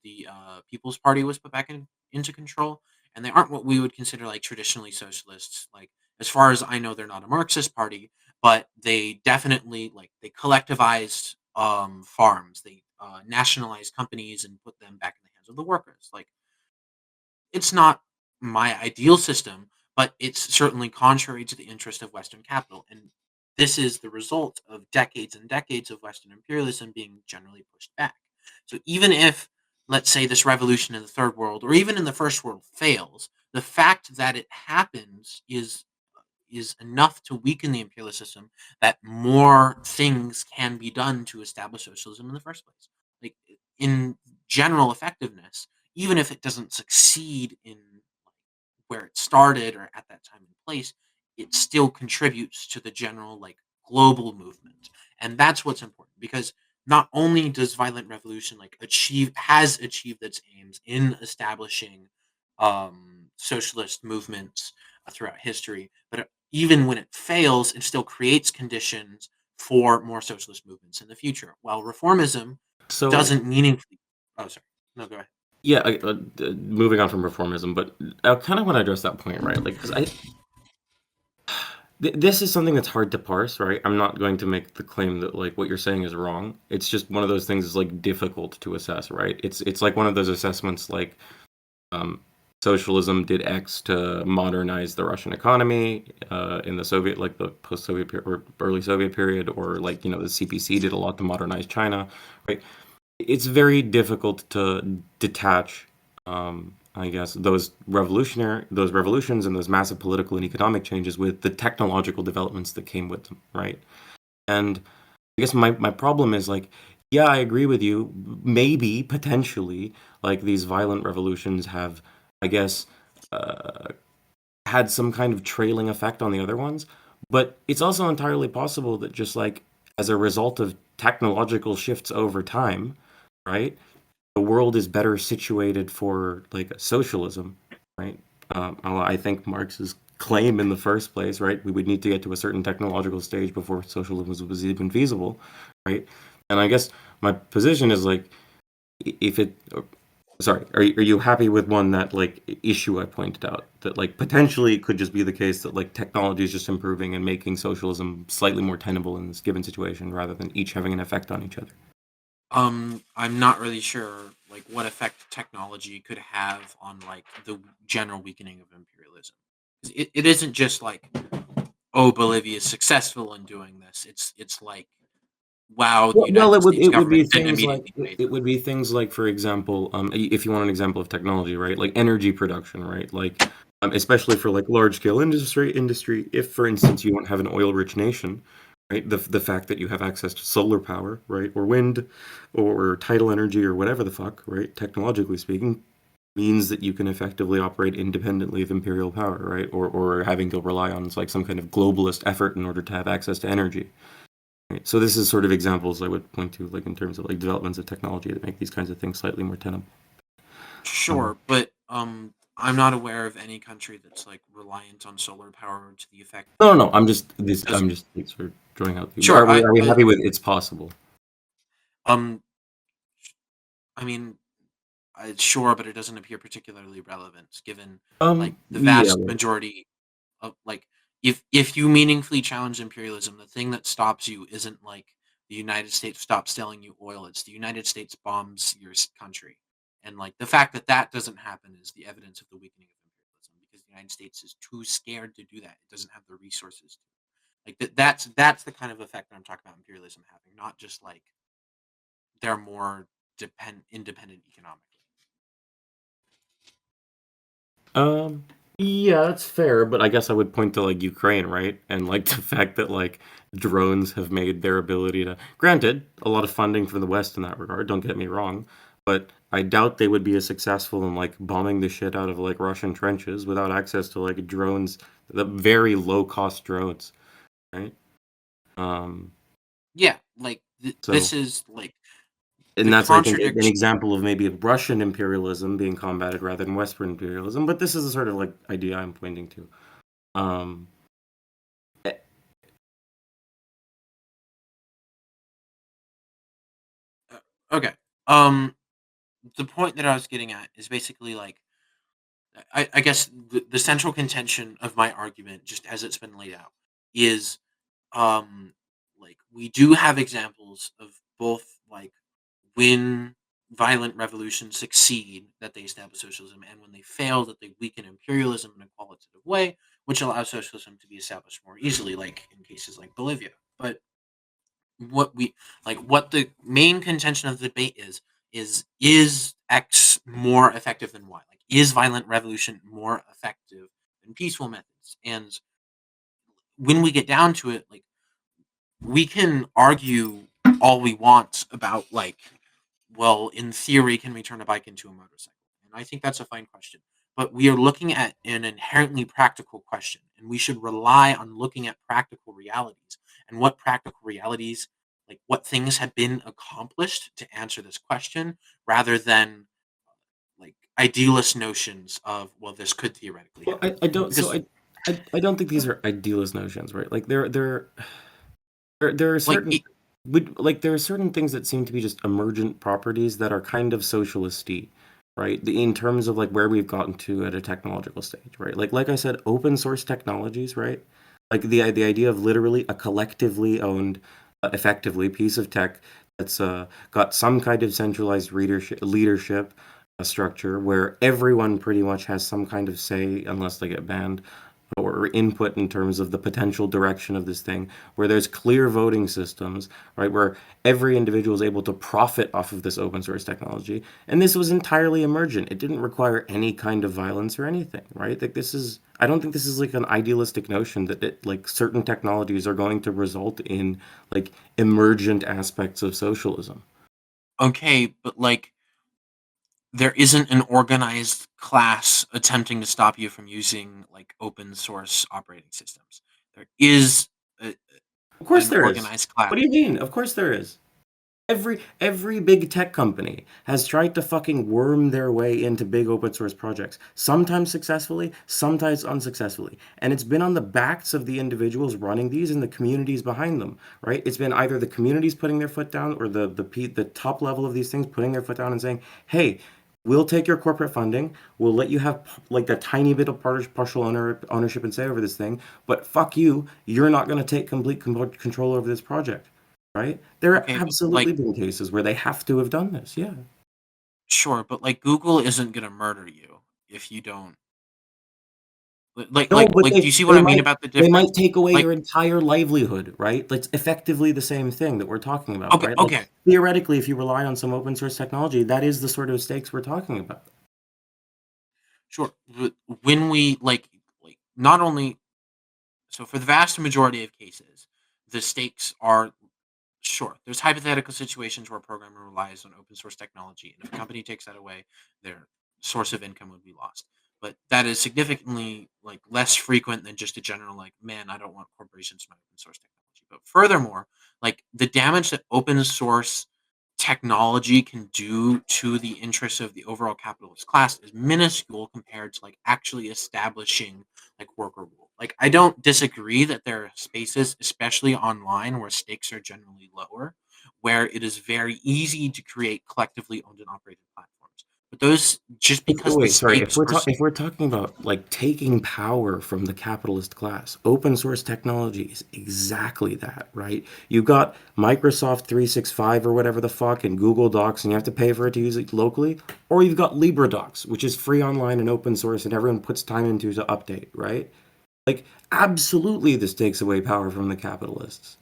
the People's Party was put back into control. And they aren't what we would consider like traditionally socialists. Like as far as I know, they're not a Marxist party, but they definitely they collectivized farms. They nationalized companies and put them back in the hands of the workers. Like, it's not my ideal system, but it's certainly contrary to the interest of Western capital. And this is the result of decades and decades of Western imperialism being generally pushed back. So even if, let's say, this revolution in the third world or even in the first world fails, the fact that it happens is enough to weaken the imperialist system that more things can be done to establish socialism in the first place. Like, in general effectiveness, even if it doesn't succeed in where it started or at that time and place, it still contributes to the general global movement. And that's what's important, because not only does violent revolution has achieved its aims in establishing socialist movements throughout history, but even when it fails, it still creates conditions for more socialist movements in the future. While reformism So doesn't meaningfully. Oh, sorry. No, go ahead. yeah, moving on from reformism, but I kind of want to address that point, right? Like, because this is something that's hard to parse, right? I'm not going to make the claim that like what you're saying is wrong. It's just one of those things that's like difficult to assess, right? It's like one of those assessments like um, socialism did X to modernize the Russian economy in the Soviet, like the post-Soviet or early Soviet period, or like the CPC did a lot to modernize China, right? It's very difficult to detach, I guess, those revolutions and those massive political and economic changes with the technological developments that came with them, right? And I guess my problem is like, yeah, I agree with you. Maybe potentially, like these violent revolutions have, I guess, uh, had some kind of trailing effect on the other ones. But it's also entirely possible that just like as a result of technological shifts over time, right, the world is better situated for like socialism, right? I think Marx's claim in the first place, right? We would need to get to a certain technological stage before socialism was even feasible, right? And I guess my position is like, if it, sorry, are you happy with one that like issue I pointed out that like potentially it could just be the case that like technology is just improving and making socialism slightly more tenable in this given situation rather than each having an effect on each other? I'm not really sure what effect technology could have on the general weakening of imperialism. It isn't just oh, Bolivia is successful in doing this. It's like, wow, the Well, United it would States it would be government didn't things like immediately it, pay it for would be things like, for example, if you want an example of technology, right? Like energy production, right? Like especially for like large scale industry. If, for instance, you don't have an oil rich nation, right? The fact that you have access to solar power, right, or wind, or tidal energy, or whatever the fuck, right? Technologically speaking, means that you can effectively operate independently of imperial power, right? Or having to rely on like some kind of globalist effort in order to have access to energy. Right. So this is sort of examples I would point to, like in terms of like developments of technology that make these kinds of things slightly more tenable. it. Sure, but I'm not aware of any country that's reliant on solar power to the effect No, that no, no. does. I'm just like, sort of drawing out. Sure, Are we happy with it's possible? um I mean, sure, but it doesn't appear particularly relevant given the Yeah. vast majority of if you meaningfully challenge imperialism, the thing that stops you isn't the United States stops selling you oil. It's the United States bombs your country, and the fact that that doesn't happen is the evidence of the weakening of imperialism because the United States is too scared to do that. It doesn't have the resources. That's the kind of effect that I'm talking about imperialism having, not just they're more independent economically. Um, yeah, that's fair, but I guess I would point to like Ukraine, right? And like the fact that like drones have made their ability to, granted, a lot of funding from the West in that regard, don't get me wrong, but I doubt they would be as successful in like bombing the shit out of like Russian trenches without access to like drones, the very low cost drones, right? Um, Yeah, so this is and the that's I think an contradiction. example of maybe Russian imperialism being combated rather than Western imperialism, but this is the sort of like idea I'm pointing to. Um, Okay. Um, the point that I was getting at is basically I guess the central contention of my argument, just as it's been laid out, is like we do have examples of both like when violent revolutions succeed that they establish socialism, and when they fail that they weaken imperialism in a qualitative way, which allows socialism to be established more easily, like in cases like Bolivia. But what the main contention of the debate is X more effective than Y? Like, is violent revolution more effective than peaceful methods? And when we get down to it, like, we can argue all we want about, like, well, in theory, can we turn a bike into a motorcycle? And I think that's a fine question. But we are looking at an inherently practical question, and we should rely on looking at practical realities and what practical realities, like what things have been accomplished to answer this question, rather than like idealist notions of, well, this could theoretically Well, happen. I don't. So Because I don't think these are idealist notions, right? Like there are like certain like there are certain things that seem to be just emergent properties that are kind of socialisty, right? In terms of like where we've gotten to at a technological stage, right? Like I said, open source technologies, right? Like the idea of literally a collectively owned, effectively piece of tech that's got some kind of centralized leadership structure where everyone pretty much has some kind of say unless they get banned or input in terms of the potential direction of this thing, where there's clear voting systems, right, where every individual is able to profit off of this open source technology. And this was entirely emergent. It didn't require any kind of violence or anything, right? Like I don't think this is like an idealistic notion that like certain technologies are going to result in like emergent aspects of socialism. okay, but like there isn't an organized class attempting to stop you from using like open source operating systems. There is a, Of course an there is. organized class. What do you mean? Of course there is. Every big tech company has tried to fucking worm their way into big open source projects, sometimes successfully, sometimes unsuccessfully. And it's been on the backs of the individuals running these and the communities behind them, right? It's been either the communities putting their foot down or the top level of these things putting their foot down and saying, "Hey, we'll take your corporate funding. We'll let you have like a tiny bit of partial ownership and say over this thing, but fuck you. You're not going to take complete control over this project." Right? There have Okay, but absolutely like been cases where they have to have done this. Yeah. sure, but like Google isn't gonna murder you if you don't No, but do you see what I mean about the they difference? might take away Like your entire livelihood, right? That's effectively the same thing that we're talking about, okay, right? Like okay, theoretically, if you rely on some open source technology, that is the sort of stakes we're talking about. sure. But when we like not only so for the vast majority of cases, the stakes are sure. There's hypothetical situations where a programmer relies on open source technology, and if a company takes that away, their source of income would be lost. But that is significantly like less frequent than just a general like, man, I don't want corporations to my open source technology. But furthermore, like the damage that open source technology can do to the interests of the overall capitalist class is minuscule compared to like actually establishing like worker rule. Like I don't disagree that there are spaces, especially online, where stakes are generally lower, where it is very easy to create collectively owned and operated platforms. But those just because the Wait, sorry. stakes are If we're talking about like taking power from the capitalist class, open source technology is exactly that, right? You've got Microsoft 365 or whatever the fuck and Google Docs and you have to pay for it to use it locally, or you've got LibreDocs, which is free online and open source and everyone puts time into to update, right? Like absolutely this takes away power from the capitalists.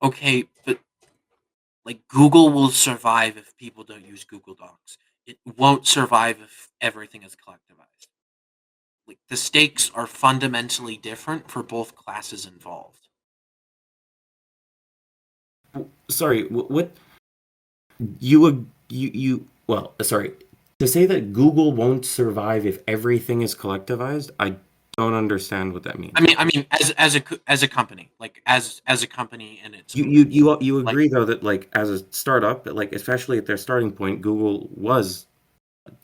okay, but like Google will survive if people don't use Google Docs. It won't survive if everything is collectivized. Like the stakes are fundamentally different for both classes involved. Sorry, what you well, sorry. To say that Google won't survive if everything is collectivized, I don't understand what that means. I mean, as a company, like as a company and its You like agree though that like as a startup, like especially at their starting point, Google was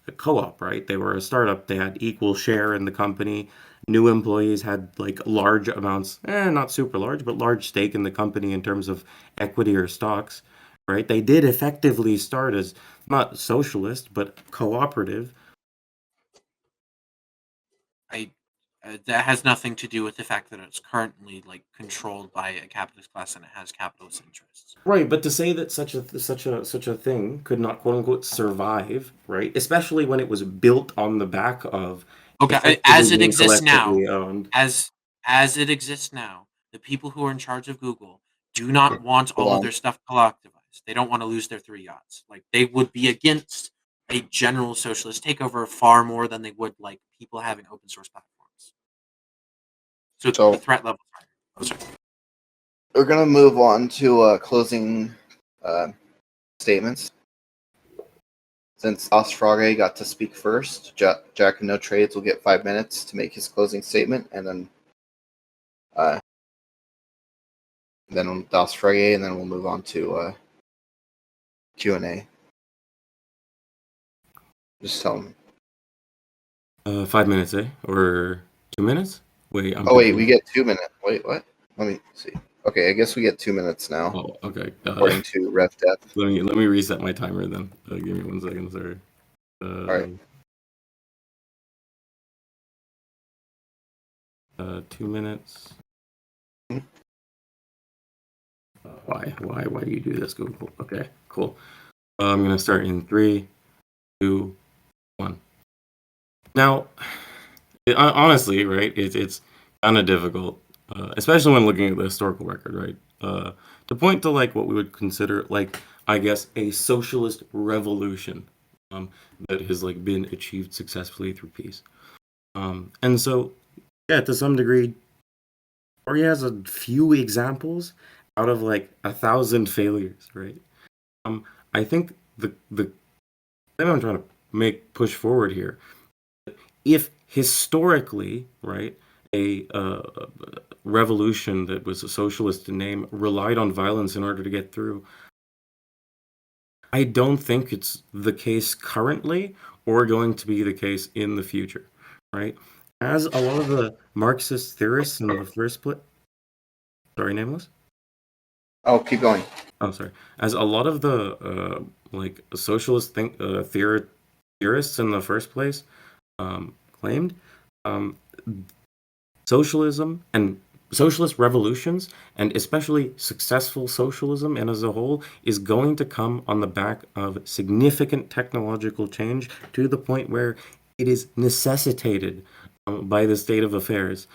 a co-op, right? They were a startup. They had equal share in the company. New employees had like large amounts, not super large, but large stake in the company in terms of equity or stocks, right? They did effectively start as not socialist, but cooperative. I That has nothing to do with the fact that it's currently like controlled by a capitalist class and it has capitalist interests. Right, but to say that such a thing could not quote unquote survive, right? Especially when it was built on the back of Okay, effectively being collectively owned. as it exists now, the people who are in charge of Google do not want Hold all of on. their stuff collectivized. They don't want to lose their 3 yachts. Like they would be against a general socialist takeover far more than they would like people having open source platforms. So So the threat level. Oh, sorry. we're gonna move on to closing statements. Since Osfrage got to speak first, Jack and No Trades will get 5 minutes to make his closing statement, and then Osfrage, and then we'll move on to Q&A. Just tell him. 5 minutes, eh? Or 2 minutes? Wait, We get 2 minutes. Wait, what? Let me see. Okay, I guess we get 2 minutes now. Oh, okay. According to RefDef. Let me reset my timer then. Give me 1 second, sorry. All right. 2 minutes. Why do you do this, Google? Okay, cool. I'm gonna start in 3, 2, 1. Now, honestly, right? It's kind of difficult, especially when looking at the historical record, right? To point to like what we would consider like, I guess, a socialist revolution that has like been achieved successfully through peace. And so, yeah, to some degree, or he has a few examples out of like 1,000 failures, right? I think the thing I'm trying to push forward here, if historically, right, a revolution that was a socialist in name relied on violence in order to get through, I don't think it's the case currently or going to be the case in the future, right? As a lot of the Marxist theorists in the first place, sorry, Nameless? Oh, keep going. Oh, sorry. As a lot of the like socialist theorists in the first place claimed, socialism and socialist revolutions, and especially successful socialism and as a whole, is going to come on the back of significant technological change to the point where it is necessitated by the state of affairs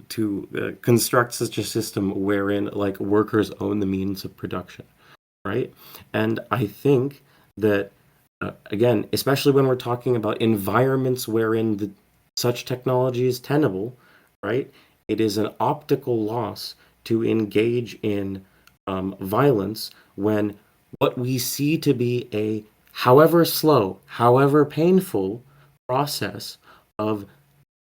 to construct such a system wherein like workers own the means of production, right? And I think that again, especially when we're talking about environments wherein such technology is tenable, right? It is an optical loss to engage in violence when what we see to be a, however slow, however painful process of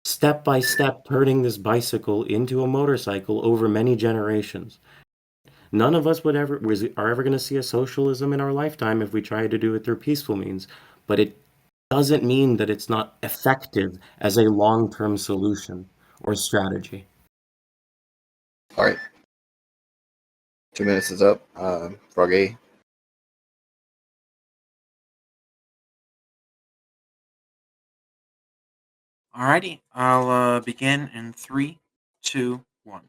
step by step turning this bicycle into a motorcycle over many generations. None of us are ever going to see a socialism in our lifetime if we try to do it through peaceful means, but it doesn't mean that it's not effective as a long-term solution or strategy. All right. 2 minutes is up. Froggy. Alrighty, I'll begin in 3, 2, 1.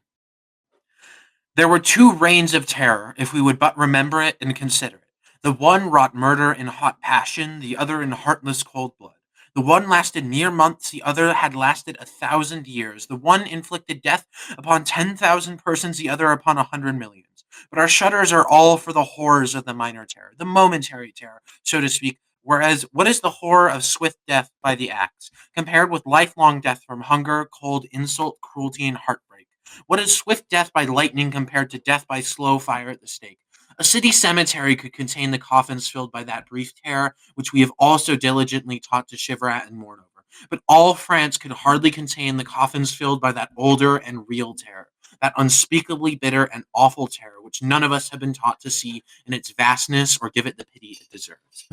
There were 2 reigns of terror, if we would but remember it and consider it. The one wrought murder in hot passion, the other in heartless cold blood. The one lasted mere months, the other had lasted 1,000 years. The one inflicted death upon 10,000 persons, the other upon 100 millions. But our shudders are all for the horrors of the minor terror, the momentary terror, so to speak. Whereas, what is the horror of swift death by the axe, compared with lifelong death from hunger, cold, insult, cruelty, and heartbreak? What is swift death by lightning compared to death by slow fire at the stake? A city cemetery could contain the coffins filled by that brief terror, which we have also diligently taught to shiver at and mourn over. But all France could hardly contain the coffins filled by that older and real terror, that unspeakably bitter and awful terror, which none of us have been taught to see in its vastness or give it the pity it deserves.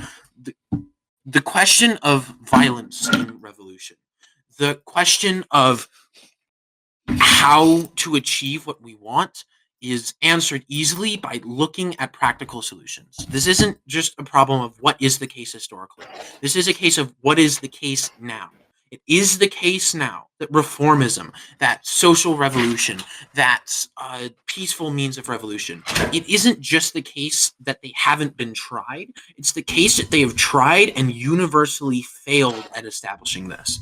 The question of violence in revolution, the question of how to achieve what we want is answered easily by looking at practical solutions. This isn't just a problem of what is the case historically. This is a case of what is the case now. It is the case now that reformism, that social revolution, that peaceful means of revolution, it isn't just the case that they haven't been tried. It's the case that they have tried and universally failed at establishing this.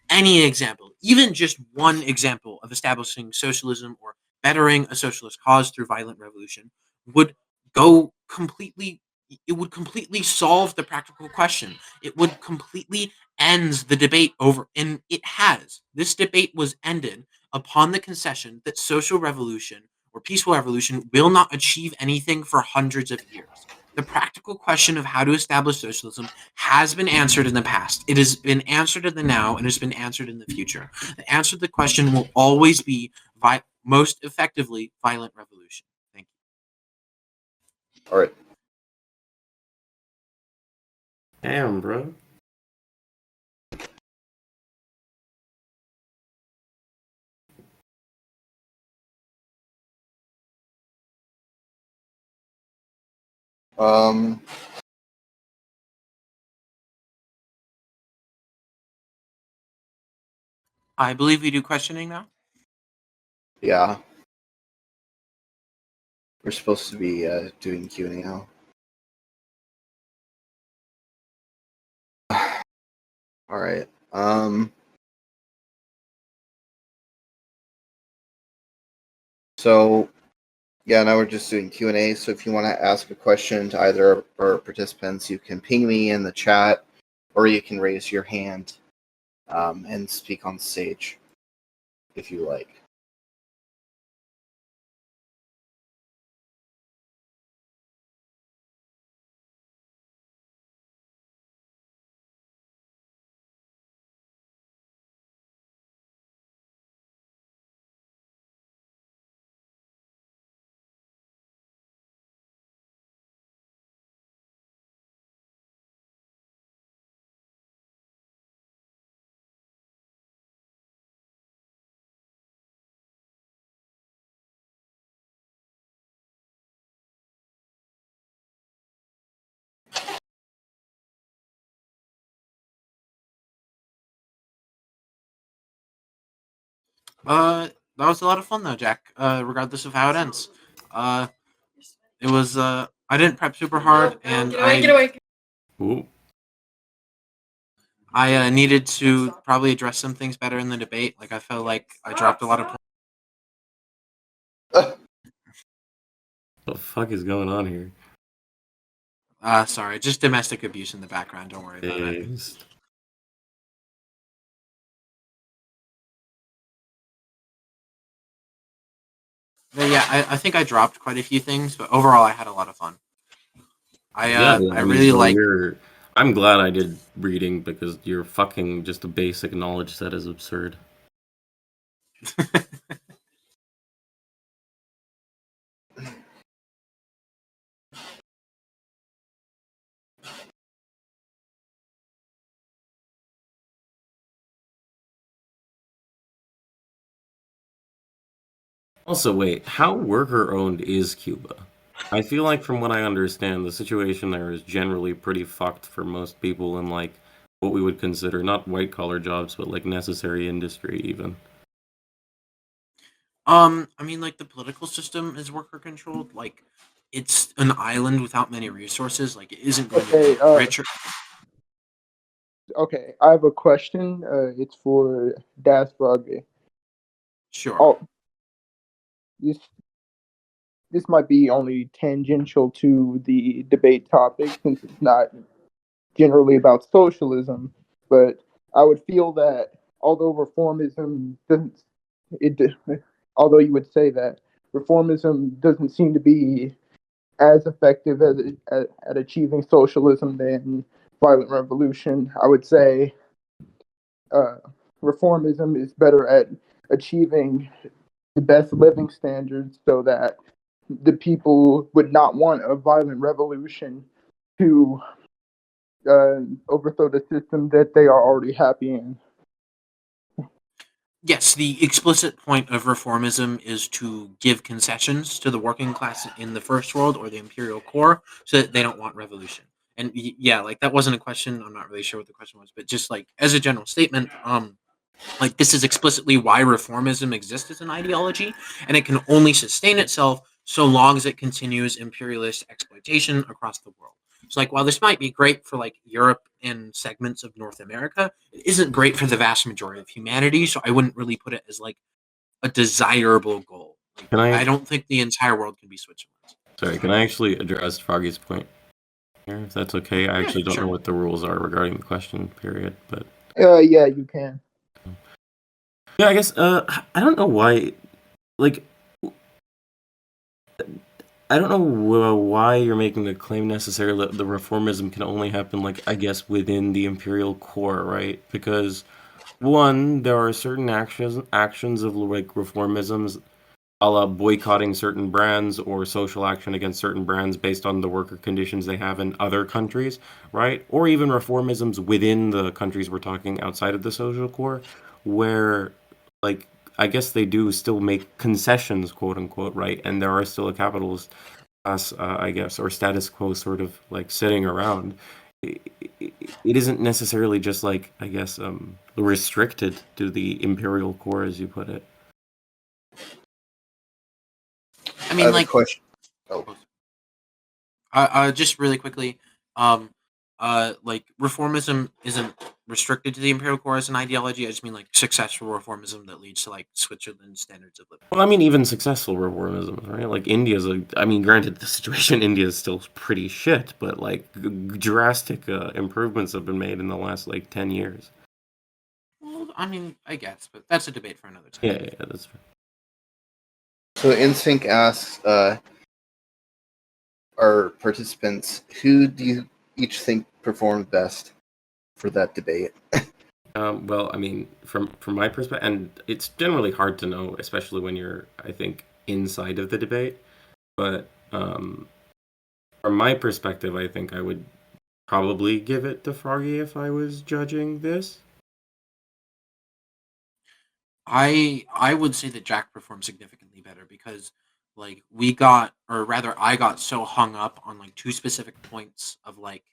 Any example, even just one example of establishing socialism or bettering a socialist cause through violent revolution would go completely it would completely solve the practical question. It would completely end the debate over, and it has. This debate was ended upon the concession that social revolution or peaceful revolution will not achieve anything for hundreds of years. The practical question of how to establish socialism has been answered in the past. It has been answered in the now and has been answered in the future. The answer to the question will always be most effectively violent revolution. Thank you. All right. Damn, bro. I believe we do questioning now. Yeah. We're supposed to be doing Q&A now. All right. So, yeah, now we're just doing Q&A. So if you want to ask a question to either of our participants, you can ping me in the chat, or you can raise your hand and speak on stage if you like. That was a lot of fun though, Jack. Regardless of how it ends, it was. I didn't prep super hard, and Ooh. I needed to probably address some things better in the debate. Like I felt like I dropped a lot of. What the fuck is going on here? Sorry, just domestic abuse in the background. Don't worry about it. Based. But yeah, I think I dropped quite a few things, but overall, I had a lot of fun. Yeah, I mean, really bro, like. I'm glad I did reading because your fucking just a basic knowledge set is absurd. Also, wait, how worker-owned is Cuba? I feel like from what I understand, the situation there is generally pretty fucked for most people in like what we would consider not white-collar jobs, but like necessary industry even. I mean, like the political system is worker controlled. Like, it's an island without many resources. Like, it isn't going to Okay, be richer. Okay, I have a question. It's for Das Froggy. Sure. Oh, this might be only tangential to the debate topic since it's not generally about socialism, but I would feel that although reformism doesn't, it, although you would say that reformism doesn't seem to be as effective at achieving socialism than violent revolution, I would say uh, reformism is better at achieving the best living standards so that the people would not want a violent revolution to overthrow the system that they are already happy in. Yes, the explicit point of reformism is to give concessions to the working class in the first world or the imperial core so that they don't want revolution. And yeah, like that wasn't a question. I'm not really sure what the question was, but just like as a general statement, like this is explicitly why reformism exists as an ideology, and it can only sustain itself so long as it continues imperialist exploitation across the world. So like while this might be great for like Europe and segments of North America, it isn't great for the vast majority of humanity. So I wouldn't really put it as like a desirable goal. Like Can I? I don't think the entire world can be Switzerland. Sorry, can I actually address Froggy's point here, if that's okay? I Yeah, actually don't know sure. what the rules are regarding the question period, but Yeah, you can. yeah, I guess I don't know why, like, I don't know why you're making the claim necessarily that the reformism can only happen, like, I guess within the imperial core, right? Because one, there are certain actions of like reformisms, a la boycotting certain brands or social action against certain brands based on the worker conditions they have in other countries, right? Or even reformisms within the countries we're talking outside of the social core, where, like, I guess they do still make concessions, quote unquote, right? And there are still a capitalist class, I guess, or status quo sort of like sitting around. It isn't necessarily just like, I guess, restricted to the imperial core, as you put it. I I mean, have a like question. Oh, just really quickly, um, like reformism isn't restricted to the imperial core as an ideology. I just mean like successful reformism that leads to like Switzerland's standards of living. Well, I mean, even successful reformism, right? Like India's a, I mean, granted, the situation in India is still pretty shit, but like drastic improvements have been made in the last like 10 years. Well, I mean, I guess, but that's a debate for another time. Yeah, that's fair. so Insync asks our participants, who do you each think performed best for that debate? Well, I mean, from my perspective, and it's generally hard to know, especially when you're, I think, inside of the debate. But from my perspective, I think I would probably give it to Froggy if I was judging this. I would say that Jack performed significantly better because like we got, or rather I got so hung up on like two specific points of like,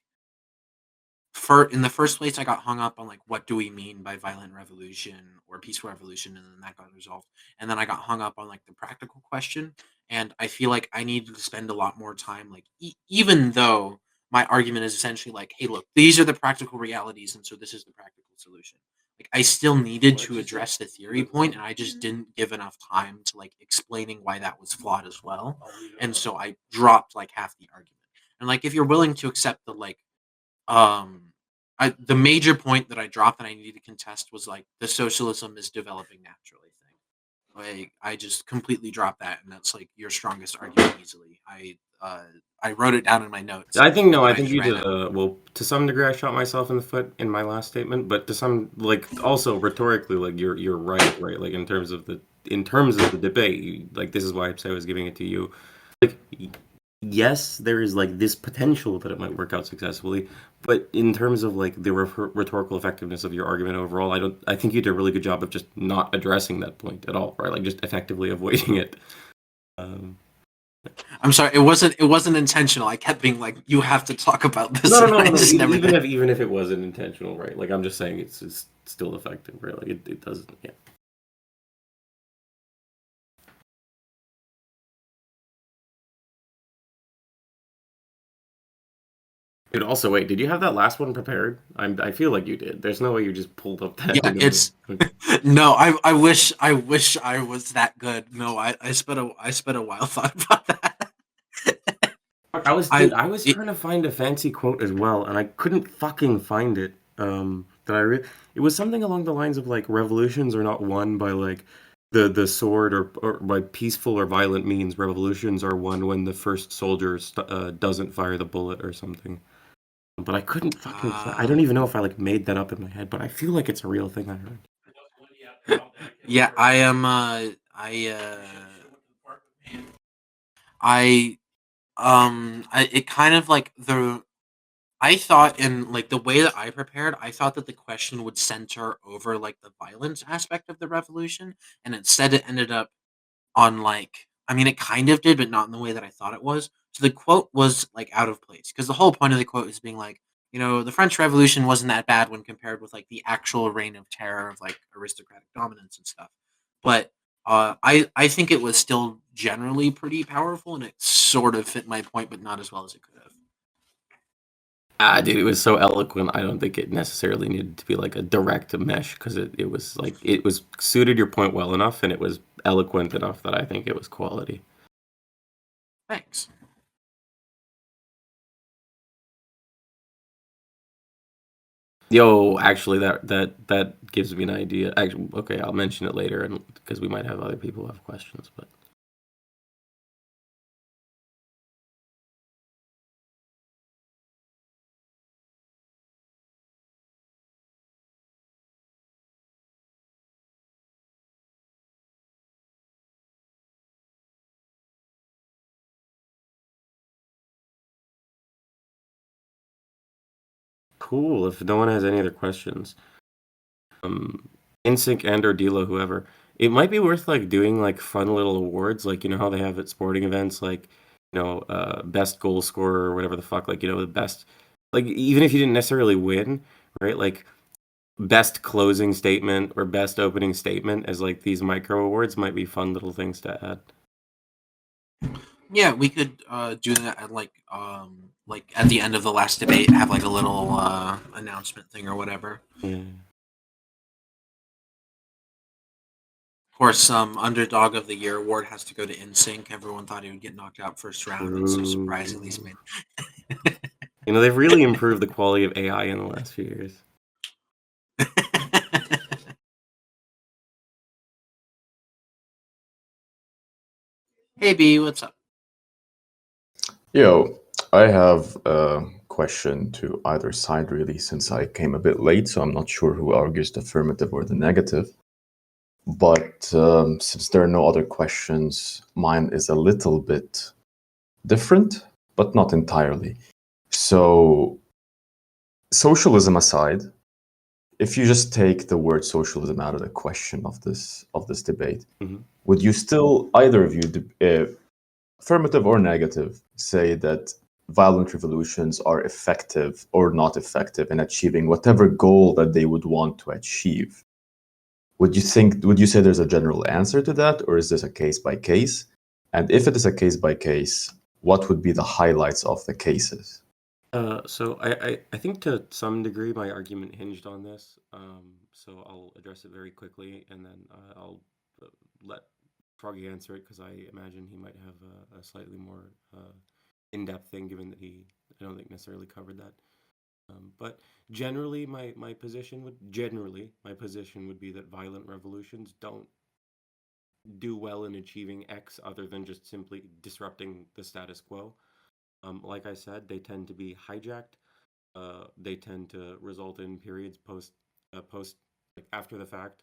for in the first place I got hung up on like what do we mean by violent revolution or peaceful revolution, and then that got resolved, and then I got hung up on like the practical question, and I feel like I needed to spend a lot more time like even though my argument is essentially like, hey look, these are the practical realities and so this is the practical solution, like I still needed to address the theory point and I just didn't give enough time to like explaining why that was flawed as well, and so I dropped like half the argument. And like if you're willing to accept the like, um the major point that I dropped that I needed to contest was like the socialism is developing naturally thing. Like I just completely dropped that, and that's like your strongest argument easily. I wrote it down in my notes, I think no. but I I think just you ran did. out. Well, to some degree, I shot myself in the foot in my last statement, but to some, like, also rhetorically, like you're right, right? Like in terms of the debate, like this is why I was giving it to you. Like, yes, there is like this potential that it might work out successfully, but in terms of like the rhetorical effectiveness of your argument overall, I don't. I think you did a really good job of just not addressing that point at all, right? Like just effectively avoiding it. Um, I'm sorry, it wasn't intentional. I kept being like, you have to talk about this, No, no, and no, I no, no. just never Even did. if it wasn't intentional, right? Like I'm just saying, it's still effective, right? Like it doesn't. Yeah. Dude, also wait, did you have that last one prepared? I feel like you did. There's no way you just pulled up that. Yeah, it's no. I wish I was that good. No, I spent a while thought about that. Dude, I I was it, trying to find a fancy quote as well, and I couldn't fucking find it. It was something along the lines of like revolutions are not won by like the sword or by peaceful or violent means. Revolutions are won when the first soldier doesn't fire the bullet or something. But I couldn't fucking I don't even know if I like made that up in my head, but I feel like it's a real thing I heard. yeah, I am. It kind of like the. I thought in like the way that I prepared, I thought that the question would center over like the violence aspect of the revolution, and instead it ended up on like, I mean it kind of did, but not in the way that I thought it was. So the quote was like out of place because the whole point of the quote is being like, the French Revolution wasn't that bad when compared with like the actual reign of terror of like aristocratic dominance and stuff. But I think it was still generally pretty powerful, and it sort of fit my point, but not as well as it could have. Ah, dude, it was so eloquent. I don't think it necessarily needed to be like a direct mesh because it was like it was suited your point well enough, and it was eloquent enough that I think it was quality. Thanks. Yo, actually, that gives me an idea. Actually, okay, I'll mention it later, and because we might have other people who have questions. But cool. If no one has any other questions, um, InSync and or Dilo, whoever, it might be worth like doing like fun little awards, like you know how they have at sporting events, like best goal scorer or whatever the fuck, like the best, like even if you didn't necessarily win, right? Like best closing statement or best opening statement as like these micro awards might be fun little things to add. Yeah, we could do that at like at the end of the last debate, have like a little announcement thing or whatever. Yeah. Of course, underdog of the year award has to go to NSYNC. Everyone thought he would get knocked out first round, and so surprisingly, he's True. made. They've really improved the quality of AI in the last few years. Hey B, what's up? Yo, I have a question to either side, really, since I came a bit late, so I'm not sure who argues the affirmative or the negative. But since there are no other questions, mine is a little bit different, but not entirely. So, socialism aside, if you just take the word socialism out of the question of this debate, Mhm. would you still, either of you, affirmative or negative, say that violent revolutions are effective or not effective in achieving whatever goal that they would want to achieve? Would you say there's a general answer to that, or is this a case by case? And if it is a case by case, what would be the highlights of the cases? So I think to some degree my argument hinged on this. So I'll address it very quickly, and then I'll let Froggy answer it because I imagine he might have a slightly more in-depth thing, given that I don't think necessarily covered that. But generally my position would be that violent revolutions don't do well in achieving X other than just simply disrupting the status quo. Like I said, they tend to be hijacked. They tend to result in periods post like after the fact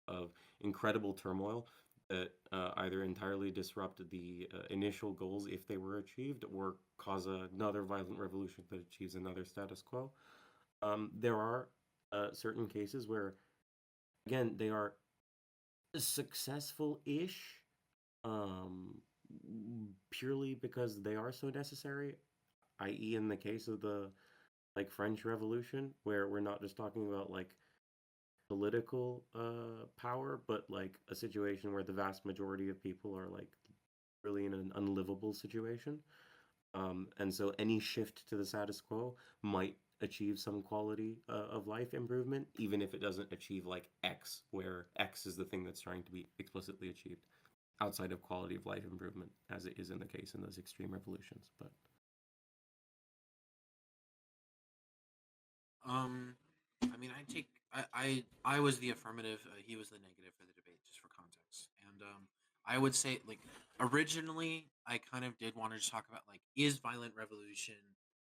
of incredible turmoil that either entirely disrupt the initial goals if they were achieved, or cause another violent revolution that achieves another status quo. There are certain cases where, again, they are successful-ish, um, purely because they are so necessary, i.e., in the case of the like French Revolution, where we're not just talking about like political power, but like a situation where the vast majority of people are like really in an unlivable situation. And so any shift to the status quo might achieve some quality of life improvement, even if it doesn't achieve like X, where X is the thing that's trying to be explicitly achieved outside of quality of life improvement, as it is in the case in those extreme revolutions. But Um, I mean, I was the affirmative. He was the negative for the debate, just for context. And I would say, like, originally, I kind of did want to just talk about like, is violent revolution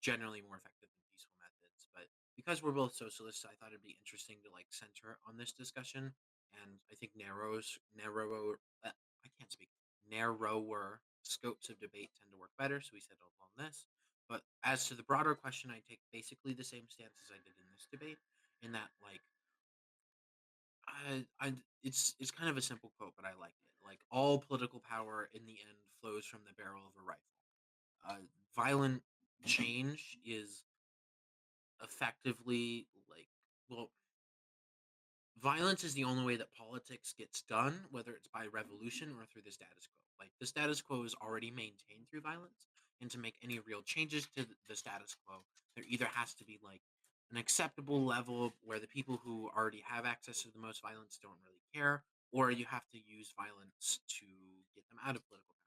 generally more effective than peaceful methods? But because we're both socialists, I thought it'd be interesting to like center on this discussion. And I think narrower, I can't speak, narrower scopes of debate tend to work better. So we settled on this. But as to the broader question, I take basically the same stance as I did in this debate, in that like it's kind of a simple quote, but I like it. Like all political power in the end flows from the barrel of a rifle. violent change is effectively like, well, violence is the only way that politics gets done, whether it's by revolution or through the status quo. Like, the status quo is already maintained through violence, and to make any real changes to the status quo, there either has to be like an acceptable level where the people who already have access to the most violence don't really care, or you have to use violence to get them out of political power.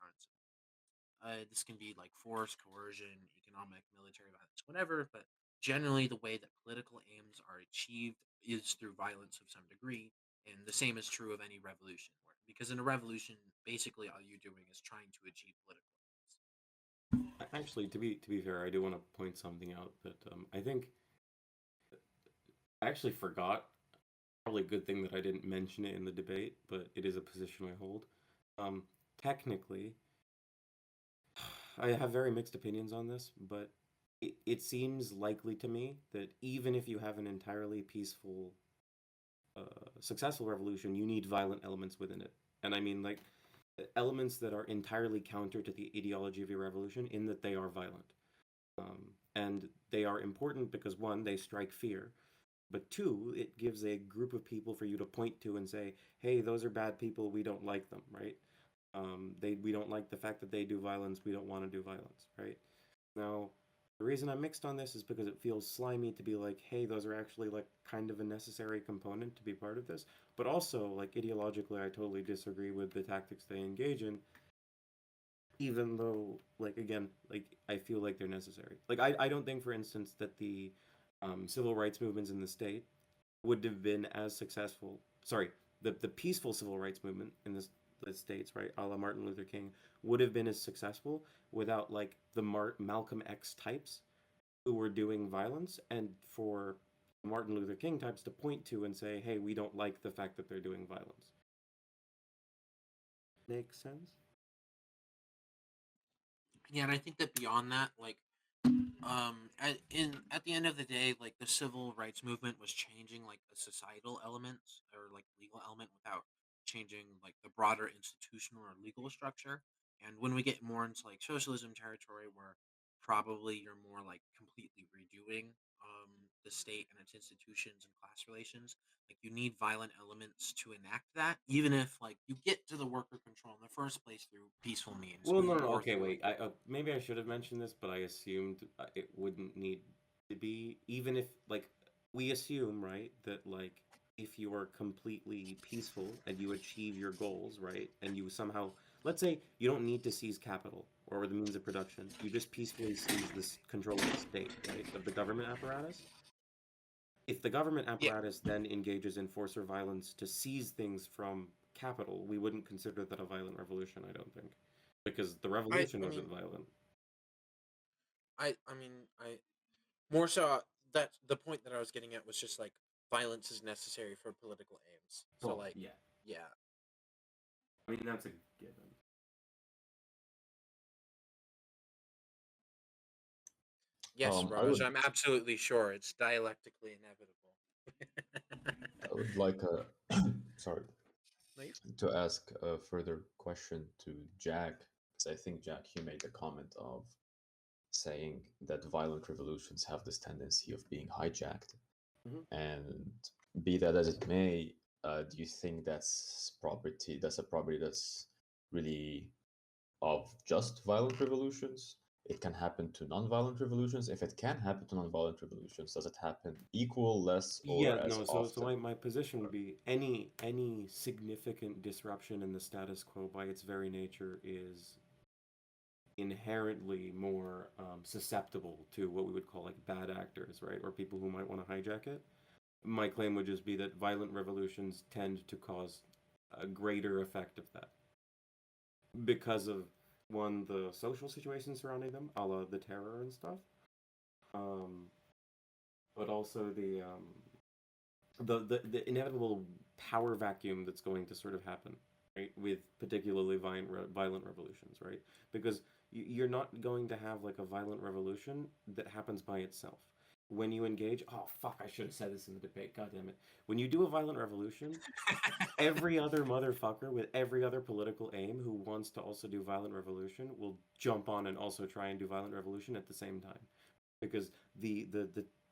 This can be like force, coercion, economic, military violence, whatever. But generally, the way that political aims are achieved is through violence of some degree. And the same is true of any revolution. Because in a revolution, basically all you're doing is trying to achieve political aims. Actually, to be fair, I do want to point something out that I think I actually forgot. Probably a good thing that I didn't mention it in the debate, but it is a position I hold. Technically, I have very mixed opinions on this, but it seems likely to me that even if you have an entirely peaceful, successful revolution, you need violent elements within it. And I mean, like, elements that are entirely counter to the ideology of your revolution in that they are violent. And they are important because, one, they strike fear, but two, it gives a group of people for you to point to and say, hey, those are bad people, we don't like them, right? We don't like the fact that they do violence, we don't want to do violence, right? Now, the reason I'm mixed on this is because it feels slimy to be like, hey, those are actually like kind of a necessary component to be part of this. But also, like, ideologically, I totally disagree with the tactics they engage in, even though, like, again, like, I feel like they're necessary. Like, I don't think, for instance, that the civil rights movements in the state would have been as successful. Sorry, the peaceful civil rights movement in the states, right, a la Martin Luther King, would have been as successful without like the Malcolm X types who were doing violence, and for Martin Luther King types to point to and say, "Hey, we don't like the fact that they're doing violence." Makes sense. Yeah, and I think that beyond that, like, at the end of the day, like, the civil rights movement was changing like the societal elements or like legal element without changing like the broader institutional or legal structure. And when we get more into like socialism territory, where probably you're more like completely redoing the state and its institutions and class relations, like, you need violent elements to enact that, even if like you get to the worker control in the first place through peaceful means Well, no, no, or okay, through like, wait. Maybe I should have mentioned this, but I assumed it wouldn't need to be. Even if, like, we assume, right, that, like, if you are completely peaceful and you achieve your goals, right, and you somehow, let's say you don't need to seize capital or the means of production, you just peacefully seize this control of the state, right, of the government apparatus. If the government yeah. apparatus then engages in force or violence to seize things from capital, we wouldn't consider that a violent revolution, I don't think. Because the revolution I wasn't mean, violent. I more so, that the point that I was getting at was just like violence is necessary for political aims. So Well, like, yeah. yeah, I mean, that's a given. yes, I Raj, would I'm absolutely sure it's dialectically inevitable. I would like sorry Nice. to ask a further question to Jack, because I think Jack, you made a comment of saying that violent revolutions have this tendency of being hijacked. Mhm. And be that as it may, do you think that's a property that's really of just violent revolutions? It can happen to non-violent revolutions. If it can happen to non-violent revolutions, does it happen equal, less, or Yeah, as no, so often? my position would be any significant disruption in the status quo by its very nature is inherently more susceptible to what we would call like bad actors, right? Or people who might want to hijack it. My claim would just be that violent revolutions tend to cause a greater effect of that because of, one, the social situation surrounding them, a la the terror and stuff, um, but also the inevitable power vacuum that's going to sort of happen, right, with particularly violent revolutions, right? Because you're not going to have like a violent revolution that happens by itself. when you engage, oh fuck, I should have said this in the debate. God damn it. When you do a violent revolution, every other motherfucker with every other political aim who wants to also do violent revolution will jump on and also try and do violent revolution at the same time, because the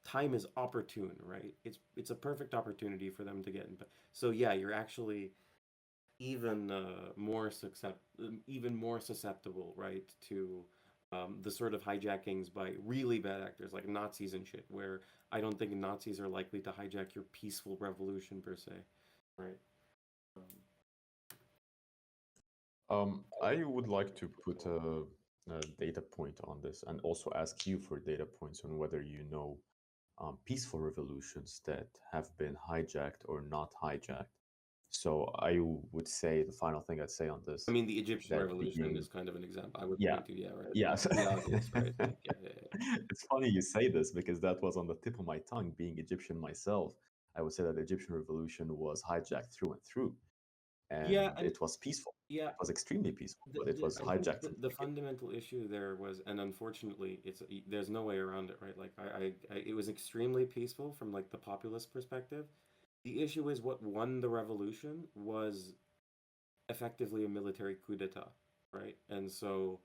time is opportune, right? It's a perfect opportunity for them to get in. So yeah, you're actually even even more susceptible, right, to the sort of hijackings by really bad actors like Nazis and shit, where I don't think Nazis are likely to hijack your peaceful revolution per se, right? I would like to put a data point on this and also ask you for data points on whether you know peaceful revolutions that have been hijacked or not hijacked. So I would say the final thing I'd say on this, I mean, the Egyptian that revolution is kind of an example I would yeah, point to, yeah, right? yeah. It's the obvious, right? Like, yeah. It's funny you say this because that was on the tip of my tongue. Being Egyptian myself, I would say that the Egyptian revolution was hijacked through and through, Yeah, and and it was peaceful. yeah, It was extremely peaceful, but it was I think hijacked from the the beginning. fundamental issue there was, and unfortunately, there's no way around it, right? Like, it was extremely peaceful from like the populist perspective. The issue is what won the revolution was effectively a military coup d'état, right? And so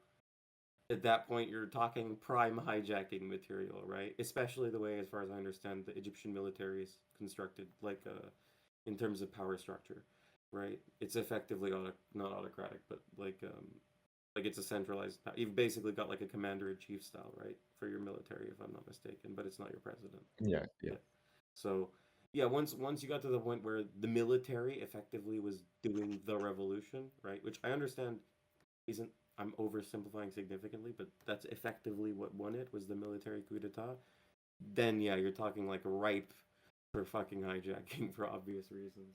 at that point, you're talking prime hijacking material, right? Especially the way, as far as I understand, the Egyptian military is constructed, like in terms of power structure, right? It's effectively not autocratic, but like it's a centralized. You've basically got like a commander-in-chief style, right, for your military, if I'm not mistaken, but it's not your president. Yeah. So, yeah, once you got to the point where the military effectively was doing the revolution, right, which I understand isn't, I'm oversimplifying significantly, but that's effectively what won it, was the military coup d'état. Then yeah, you're talking like ripe for fucking hijacking for obvious reasons.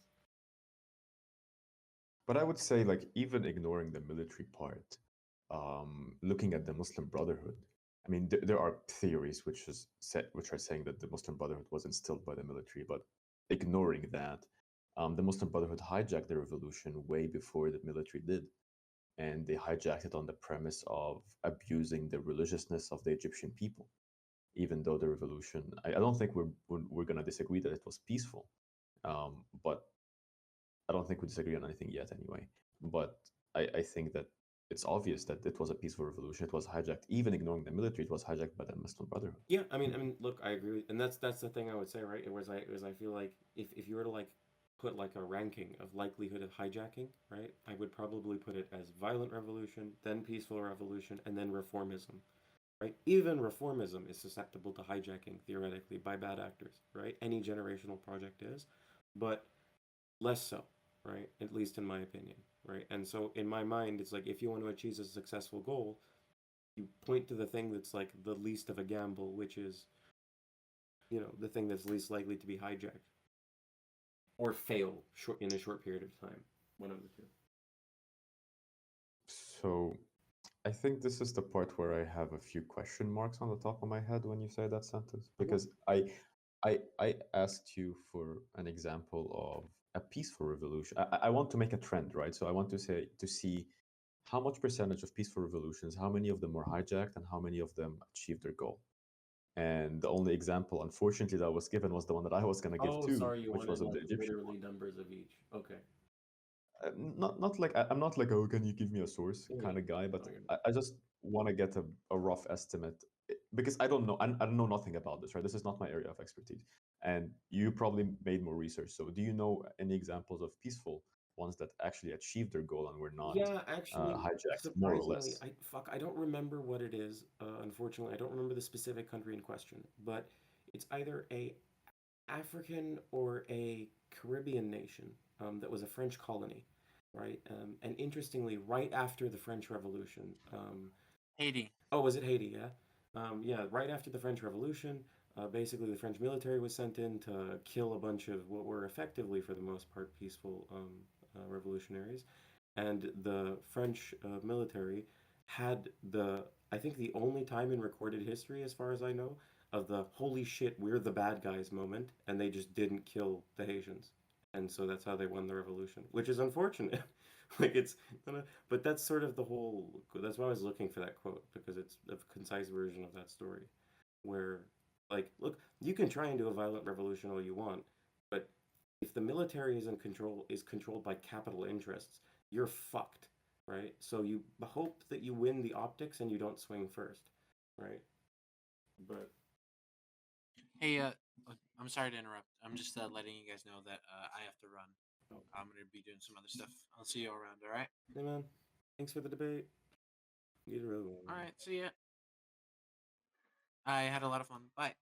But I would say, like, even ignoring the military part, looking at the Muslim Brotherhood, I mean, there are theories which are saying that the Muslim Brotherhood was instilled by the military, but ignoring that, the Muslim Brotherhood hijacked the revolution way before the military did, and they hijacked it on the premise of abusing the religiousness of the Egyptian people. Even though the revolution, I don't think we're going to disagree that it was peaceful, but I don't think we disagree on anything yet anyway. But I think that it's obvious that it was a peaceful revolution. It was hijacked, even ignoring the military. It was hijacked by the Muslim Brotherhood. Yeah, I mean, look, I agree, and that's the thing I would say, right? I feel like if you were to like put like a ranking of likelihood of hijacking, right? I would probably put it as violent revolution, then peaceful revolution, and then reformism, right? Even reformism is susceptible to hijacking theoretically by bad actors, right? Any generational project is, but less so, right? At least in my opinion, right? And so in my mind, it's like if you want to achieve a successful goal, you point to the thing that's like the least of a gamble, which is, the thing that's least likely to be hijacked or fail in a short period of time. One of the two. So I think this is the part where I have a few question marks on the top of my head when you say that sentence, because I asked you for an example of a peaceful revolution. I want to make a trend, right? So I want to see how much percentage of peaceful revolutions, how many of them were hijacked, and how many of them achieved their goal. And the only example, unfortunately, that was given was the one that I was going to give Oh, too, sorry, you which wanted was of the like Egyptian literally one. numbers of each. Okay. Not like I'm not like, oh, can you give me a source Yeah. kind of guy, but Okay. I just want to get a rough estimate because I don't know. I don't know nothing about this, right? This is not my area of expertise, and you probably made more research. So, do you know any examples of peaceful ones that actually achieved their goal and were not Yeah, actually, hijacked, more or surprisingly, less? I don't remember what it is. Unfortunately, I don't remember the specific country in question, but it's either a African or a Caribbean nation that was a French colony, right? And interestingly, right after the French Revolution, Haiti. oh, was it Haiti? Yeah, yeah. Right after the French Revolution, basically the French military was sent in to kill a bunch of what were effectively, for the most part, peaceful revolutionaries, and the French military had I think the only time in recorded history, as far as I know, of the "holy shit, we're the bad guys" moment, and they just didn't kill the Haitians, and so that's how they won the revolution, which is unfortunate. Like but that's sort of the whole. That's why I was looking for that quote, because it's a concise version of that story, where Like, look, you can try and do a violent revolution all you want, but if the military is controlled by capital interests, you're fucked, right? So you hope that you win the optics and you don't swing first, right? But Hey, I'm sorry to interrupt. I'm just letting you guys know that I have to run. I'm gonna be doing some other stuff. I'll see you all around. All right. hey man, thanks for the debate. You did really well, All man. right. See ya. I had a lot of fun. Bye.